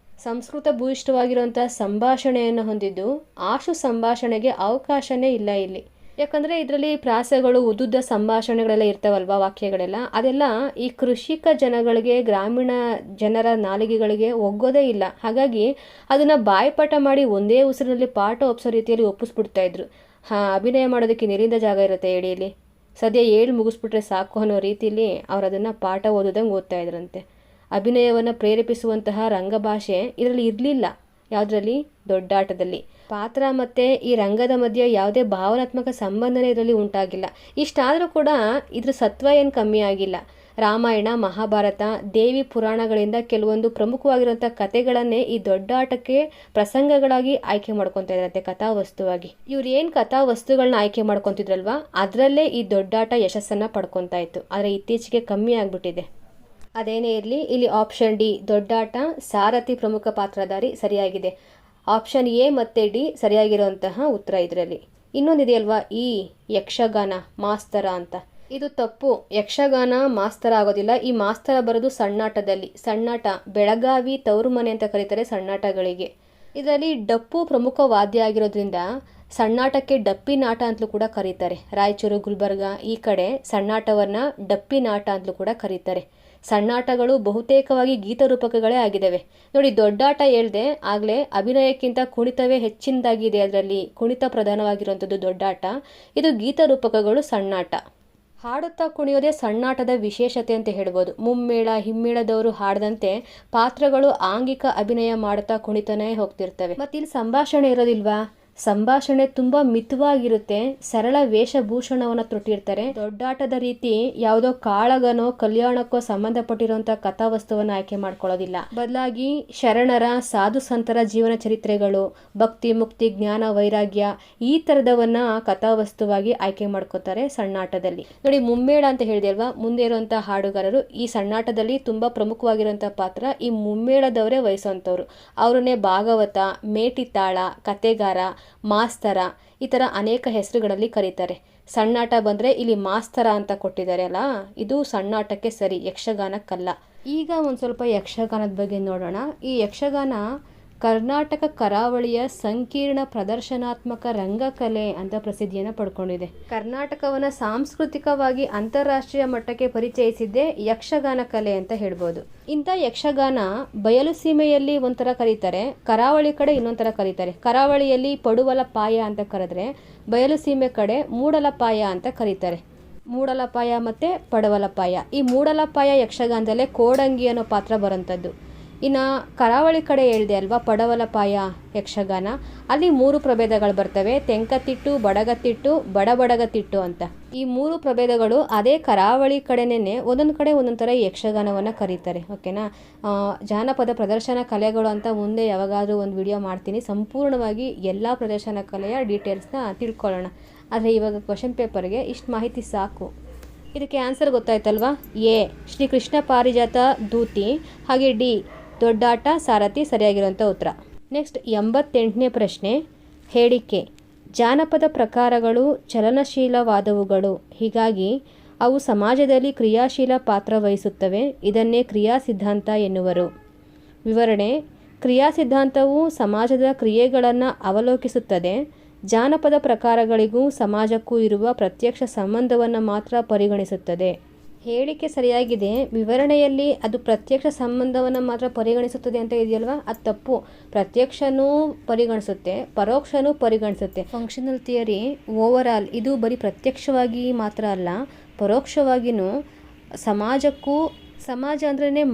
ಸಂಸ್ಕೃತ ಭೂಯಿಷ್ಠವಾಗಿರುವಂಥ ಸಂಭಾಷಣೆಯನ್ನು ಹೊಂದಿದ್ದು ಆಶು ಸಂಭಾಷಣೆಗೆ ಅವಕಾಶನೇ ಇಲ್ಲ ಇಲ್ಲಿ. ಯಾಕಂದರೆ ಇದರಲ್ಲಿ ಪ್ರಾಸಗಳು, ಉದ್ದುದ್ದ ಸಂಭಾಷಣೆಗಳೆಲ್ಲ ಇರ್ತಾವಲ್ವ, ವಾಕ್ಯಗಳೆಲ್ಲ, ಅದೆಲ್ಲ ಈ ಕೃಷಿಕ ಜನಗಳಿಗೆ, ಗ್ರಾಮೀಣ ಜನರ ನಾಲಿಗೆಗಳಿಗೆ ಒಗ್ಗೋದೇ ಇಲ್ಲ. ಹಾಗಾಗಿ ಅದನ್ನು ಬಾಯ್ಪಾಠ ಮಾಡಿ ಒಂದೇ ಉಸಿರಿನಲ್ಲಿ ಪಾಠ ಒಪ್ಸೋ ರೀತಿಯಲ್ಲಿ ಒಪ್ಪಿಸ್ಬಿಡ್ತಾ ಇದ್ರು. ಅಭಿನಯ ಮಾಡೋದಕ್ಕೆ ನಿರಿಂದ ಜಾಗ ಇರುತ್ತೆ ಎಡೀಲಿ, ಸದ್ಯ ಹೇಳಿ ಮುಗಿಸ್ಬಿಟ್ರೆ ಸಾಕು ಅನ್ನೋ ರೀತಿಯಲ್ಲಿ ಅವ್ರು ಅದನ್ನು ಪಾಠ ಓದೋದಂಗೆ ಓದ್ತಾ ಇದ್ರಂತೆ. ಅಭಿನಯವನ್ನು ಪ್ರೇರೇಪಿಸುವಂತಹ ರಂಗಭಾಷೆ ಇದರಲ್ಲಿ ಇರಲಿಲ್ಲ. ಯಾವುದರಲ್ಲಿ? ದೊಡ್ಡಾಟದಲ್ಲಿ. ಪಾತ್ರ ಮತ್ತು ಈ ರಂಗದ ಮಧ್ಯೆ ಯಾವುದೇ ಭಾವನಾತ್ಮಕ ಸಂಬಂಧನೇ ಇದರಲ್ಲಿ ಉಂಟಾಗಿಲ್ಲ. ಇಷ್ಟಾದರೂ ಕೂಡ ಇದ್ರ ಸತ್ವ ಏನು ಕಮ್ಮಿ ಆಗಿಲ್ಲ. ರಾಮಾಯಣ, ಮಹಾಭಾರತ, ದೇವಿ ಪುರಾಣಗಳಿಂದ ಕೆಲವೊಂದು ಪ್ರಮುಖವಾಗಿರುವಂಥ ಕಥೆಗಳನ್ನೇ ಈ ದೊಡ್ಡಾಟಕ್ಕೆ ಪ್ರಸಂಗಗಳಾಗಿ ಆಯ್ಕೆ ಮಾಡ್ಕೊತಾ ಇದ್ರಂತೆ, ಕಥಾವಸ್ತುವಾಗಿ. ಇವ್ರು ಏನು ಕಥಾವಸ್ತುಗಳನ್ನ ಆಯ್ಕೆ ಮಾಡ್ಕೊತಿದ್ರಲ್ವ, ಅದರಲ್ಲೇ ಈ ದೊಡ್ಡಾಟ ಯಶಸ್ಸನ್ನು ಪಡ್ಕೊತಾ ಇತ್ತು. ಆದರೆ ಇತ್ತೀಚೆಗೆ ಕಮ್ಮಿ ಆಗಿಬಿಟ್ಟಿದೆ. ಅದೇನೇ ಇರಲಿ, ಇಲ್ಲಿ ಆಪ್ಷನ್ ಡಿ ದೊಡ್ಡಾಟ ಸಾರಥಿ ಪ್ರಮುಖ ಪಾತ್ರಧಾರಿ ಸರಿಯಾಗಿದೆ. ಆಪ್ಷನ್ ಎ ಮತ್ತು ಡಿ ಸರಿಯಾಗಿರುವಂತಹ ಉತ್ತರ ಇದರಲ್ಲಿ. ಇನ್ನೊಂದಿದೆಯಲ್ವಾ, ಈ ಯಕ್ಷಗಾನ ಮಾಸ್ತರ ಅಂತ, ಇದು ತಪ್ಪು. ಯಕ್ಷಗಾನ ಮಾಸ್ತರ ಆಗೋದಿಲ್ಲ. ಈ ಮಾಸ್ತರ ಬರೋದು ಸಣ್ಣಾಟದಲ್ಲಿ. ಸಣ್ಣಾಟ ಬೆಳಗಾವಿ ತವರು ಮನೆ ಅಂತ ಕರೀತಾರೆ ಸಣ್ಣಾಟಗಳಿಗೆ. ಇದರಲ್ಲಿ ಡಪ್ಪು ಪ್ರಮುಖ ವಾದ್ಯ ಆಗಿರೋದ್ರಿಂದ ಸಣ್ಣಾಟಕ್ಕೆ ಡಪ್ಪಿನಾಟ ಅಂತಲೂ ಕೂಡ ಕರೀತಾರೆ. ರಾಯಚೂರು, ಗುಲ್ಬರ್ಗ ಈ ಕಡೆ ಸಣ್ಣಾಟವನ್ನು ಡಪ್ಪಿನಾಟ ಅಂತಲೂ ಕೂಡ ಕರೀತಾರೆ. ಸಣ್ಣಾಟಗಳು ಬಹುತೇಕವಾಗಿ ಗೀತರೂಪಕಗಳೇ ಆಗಿದ್ದಾವೆ. ನೋಡಿ, ದೊಡ್ಡಾಟ ಹೇಳ್ದೆ ಆಗಲೇ, ಅಭಿನಯಕ್ಕಿಂತ ಕುಣಿತವೇ ಹೆಚ್ಚಿನದಾಗಿದೆ. ಅದರಲ್ಲಿ ಕುಣಿತ ಪ್ರಧಾನವಾಗಿರುವಂಥದ್ದು ದೊಡ್ಡಾಟ. ಇದು ಗೀತರೂಪಕಗಳು ಸಣ್ಣಾಟ. ಹಾಡುತ್ತಾ ಕುಣಿಯೋದೇ ಸಣ್ಣಾಟದ ವಿಶೇಷತೆ ಅಂತ ಹೇಳ್ಬೋದು. ಮುಮ್ಮೇಳ, ಹಿಮ್ಮೇಳದವರು ಹಾಡದಂತೆ ಪಾತ್ರಗಳು ಆಂಗಿಕ ಅಭಿನಯ ಮಾಡುತ್ತಾ ಕುಣಿತಾನೇ ಹೋಗ್ತಿರ್ತವೆ. ಮತ್ತು ಇಲ್ಲಿ ಸಂಭಾಷಣೆ ಇರೋದಿಲ್ವಾ? ಸಂಭಾಷಣೆ ತುಂಬ ಮಿತವಾಗಿರುತ್ತೆ. ಸರಳ ವೇಷಭೂಷಣವನ್ನು ತೊಟ್ಟಿರ್ತಾರೆ. ದೊಡ್ಡಾಟದ ರೀತಿ ಯಾವುದೋ ಕಾಳಗನೋ ಕಲ್ಯಾಣಕ್ಕೋ ಸಂಬಂಧಪಟ್ಟಿರುವಂಥ ಕಥಾವಸ್ತುವನ್ನು ಆಯ್ಕೆ ಮಾಡ್ಕೊಳ್ಳೋದಿಲ್ಲ. ಬದಲಾಗಿ ಶರಣರ, ಸಾಧು ಸಂತರ ಜೀವನ ಚರಿತ್ರೆಗಳು, ಭಕ್ತಿ, ಮುಕ್ತಿ, ಜ್ಞಾನ, ವೈರಾಗ್ಯ ಈ ಥರದವನ್ನ ಕಥಾವಸ್ತುವಾಗಿ ಆಯ್ಕೆ ಮಾಡ್ಕೋತಾರೆ ಸಣ್ಣಾಟದಲ್ಲಿ. ನೋಡಿ, ಮುಮ್ಮೇಳ ಅಂತ ಹೇಳಿದೆ ಅಲ್ವಾ, ಮುಂದೆ ಇರುವಂಥ ಹಾಡುಗಾರರು ಈ ಸಣ್ಣಾಟದಲ್ಲಿ ತುಂಬ ಪ್ರಮುಖವಾಗಿರುವಂಥ ಪಾತ್ರ ಈ ಮುಮ್ಮೇಳದವರೇ ವಹಿಸುವಂಥವ್ರು. ಅವರನ್ನೇ ಭಾಗವತ, ಮೇಟಿತಾಳ, ಕತೆಗಾರ, ಮಾಸ್ತರ ಈ ಥರ ಅನೇಕ ಹೆಸರುಗಳಲ್ಲಿ ಕರೀತಾರೆ. ಸಣ್ಣಾಟ ಬಂದರೆ ಇಲ್ಲಿ ಮಾಸ್ತರ ಅಂತ ಕೊಟ್ಟಿದ್ದಾರೆ ಅಲ್ಲ, ಇದು ಸಣ್ಣಾಟಕ್ಕೆ ಸರಿ, ಯಕ್ಷಗಾನಕ್ಕಲ್ಲ. ಈಗ ಒಂದು ಸ್ವಲ್ಪ ಯಕ್ಷಗಾನದ ಬಗ್ಗೆ ನೋಡೋಣ. ಈ ಯಕ್ಷಗಾನ ಕರ್ನಾಟಕ ಕರಾವಳಿಯ ಸಂಕೀರ್ಣ ಪ್ರದರ್ಶನಾತ್ಮಕ ರಂಗಕಲೆ ಅಂತ ಪ್ರಸಿದ್ಧಿಯನ್ನು ಪಡ್ಕೊಂಡಿದೆ. ಕರ್ನಾಟಕವನ್ನು ಸಾಂಸ್ಕೃತಿಕವಾಗಿ ಅಂತಾರಾಷ್ಟ್ರೀಯ ಮಟ್ಟಕ್ಕೆ ಪರಿಚಯಿಸಿದ್ದೇ ಯಕ್ಷಗಾನ ಕಲೆ ಅಂತ ಹೇಳ್ಬೋದು. ಇಂಥ ಯಕ್ಷಗಾನ ಬಯಲು ಸೀಮೆಯಲ್ಲಿ ಒಂಥರ ಕರೀತಾರೆ, ಕರಾವಳಿ ಕಡೆ ಇನ್ನೊಂಥರ ಕರೀತಾರೆ. ಕರಾವಳಿಯಲ್ಲಿ ಪಡುವಲಪಾಯ ಅಂತ ಕರೆದ್ರೆ, ಬಯಲು ಸೀಮೆ ಕಡೆ ಮೂಡಲಪಾಯ ಅಂತ ಕರೀತಾರೆ. ಮೂಡಲಪಾಯ ಮತ್ತು ಪಡವಲಪಾಯ, ಈ ಮೂಡಲಪಾಯ ಯಕ್ಷಗಾನದಲ್ಲೇ ಕೋಡಂಗಿ ಅನ್ನೋ ಪಾತ್ರ ಬರೋಂಥದ್ದು. ಇನ್ನು ಕರಾವಳಿ ಕಡೆ ಹೇಳಿದೆ ಅಲ್ವಾ, ಪಡವಲಪಾಯ ಯಕ್ಷಗಾನ, ಅಲ್ಲಿ 3 ಪ್ರಭೇದಗಳು ಬರ್ತವೆ: ತೆಂಕತಿಟ್ಟು, ಬಡಗತಿಟ್ಟು, ಬಡಬಡಗತಿಟ್ಟು ಅಂತ. ಈ 3 ಪ್ರಭೇದಗಳು ಅದೇ ಕರಾವಳಿ ಕಡೆನೇ ಒಂದೊಂದು ಕಡೆ ಒಂದೊಂದು ಥರ ಯಕ್ಷಗಾನವನ್ನು ಕರೀತಾರೆ. ಓಕೆನಾ? ಜಾನಪದ ಪ್ರದರ್ಶನ ಕಲೆಗಳು ಅಂತ ಮುಂದೆ ಯಾವಾಗಾದರೂ ಒಂದು ವಿಡಿಯೋ ಮಾಡ್ತೀನಿ, ಸಂಪೂರ್ಣವಾಗಿ ಎಲ್ಲ ಪ್ರದರ್ಶನ ಕಲೆಯ ಡೀಟೇಲ್ಸ್ನ ತಿಳ್ಕೊಳ್ಳೋಣ. ಆದರೆ ಇವಾಗ ಕ್ವಶನ್ ಪೇಪರ್ಗೆ ಇಷ್ಟು ಮಾಹಿತಿ ಸಾಕು. ಇದಕ್ಕೆ ಆನ್ಸರ್ ಗೊತ್ತಾಯ್ತಲ್ವಾ? ಎ ಶ್ರೀ ಕೃಷ್ಣ ಪಾರಿಜಾತ ದೂತಿ, ಹಾಗೆ ಡಿ ದೊಡ್ಡಾಟ ಸಾರಥಿ ಸರಿಯಾಗಿರುವಂಥ ಉತ್ತರ. ನೆಕ್ಸ್ಟ್ 88ನೇ ಪ್ರಶ್ನೆ, ಹೇಳಿಕೆ. ಜಾನಪದ ಪ್ರಕಾರಗಳು ಚಲನಶೀಲವಾದವುಗಳು, ಹೀಗಾಗಿ ಅವು ಸಮಾಜದಲ್ಲಿ ಕ್ರಿಯಾಶೀಲ ಪಾತ್ರ ವಹಿಸುತ್ತವೆ. ಇದನ್ನೇ ಕ್ರಿಯಾ ಸಿದ್ಧಾಂತ ಎನ್ನುವರು. ವಿವರಣೆ: ಕ್ರಿಯಾ ಸಿದ್ಧಾಂತವು ಸಮಾಜದ ಕ್ರಿಯೆಗಳನ್ನು ಅವಲೋಕಿಸುತ್ತದೆ. ಜಾನಪದ ಪ್ರಕಾರಗಳಿಗೂ ಸಮಾಜಕ್ಕೂ ಇರುವ ಪ್ರತ್ಯಕ್ಷ ಸಂಬಂಧವನ್ನು ಮಾತ್ರ ಪರಿಗಣಿಸುತ್ತದೆ. ಹೇಳಿಕೆ ಸರಿಯಾಗಿದೆ. ವಿವರಣೆಯಲ್ಲಿ ಅದು ಪ್ರತ್ಯಕ್ಷ ಸಂಬಂಧವನ್ನು ಮಾತ್ರ ಪರಿಗಣಿಸುತ್ತದೆ ಅಂತ ಇದೆಯಲ್ವಾ, ಅದು ತಪ್ಪು. ಪ್ರತ್ಯಕ್ಷನೂ ಪರಿಗಣಿಸುತ್ತೆ, ಪರೋಕ್ಷನೂ ಪರಿಗಣಿಸುತ್ತೆ. ಫಂಕ್ಷನಲ್ ಥಿಯರಿ ಓವರ್ ಆಲ್ ಇದು ಬರೀ ಪ್ರತ್ಯಕ್ಷವಾಗಿ ಮಾತ್ರ ಅಲ್ಲ, ಪರೋಕ್ಷವಾಗಿಯೂ ಸಮಾಜ ಅಂದ್ರೇ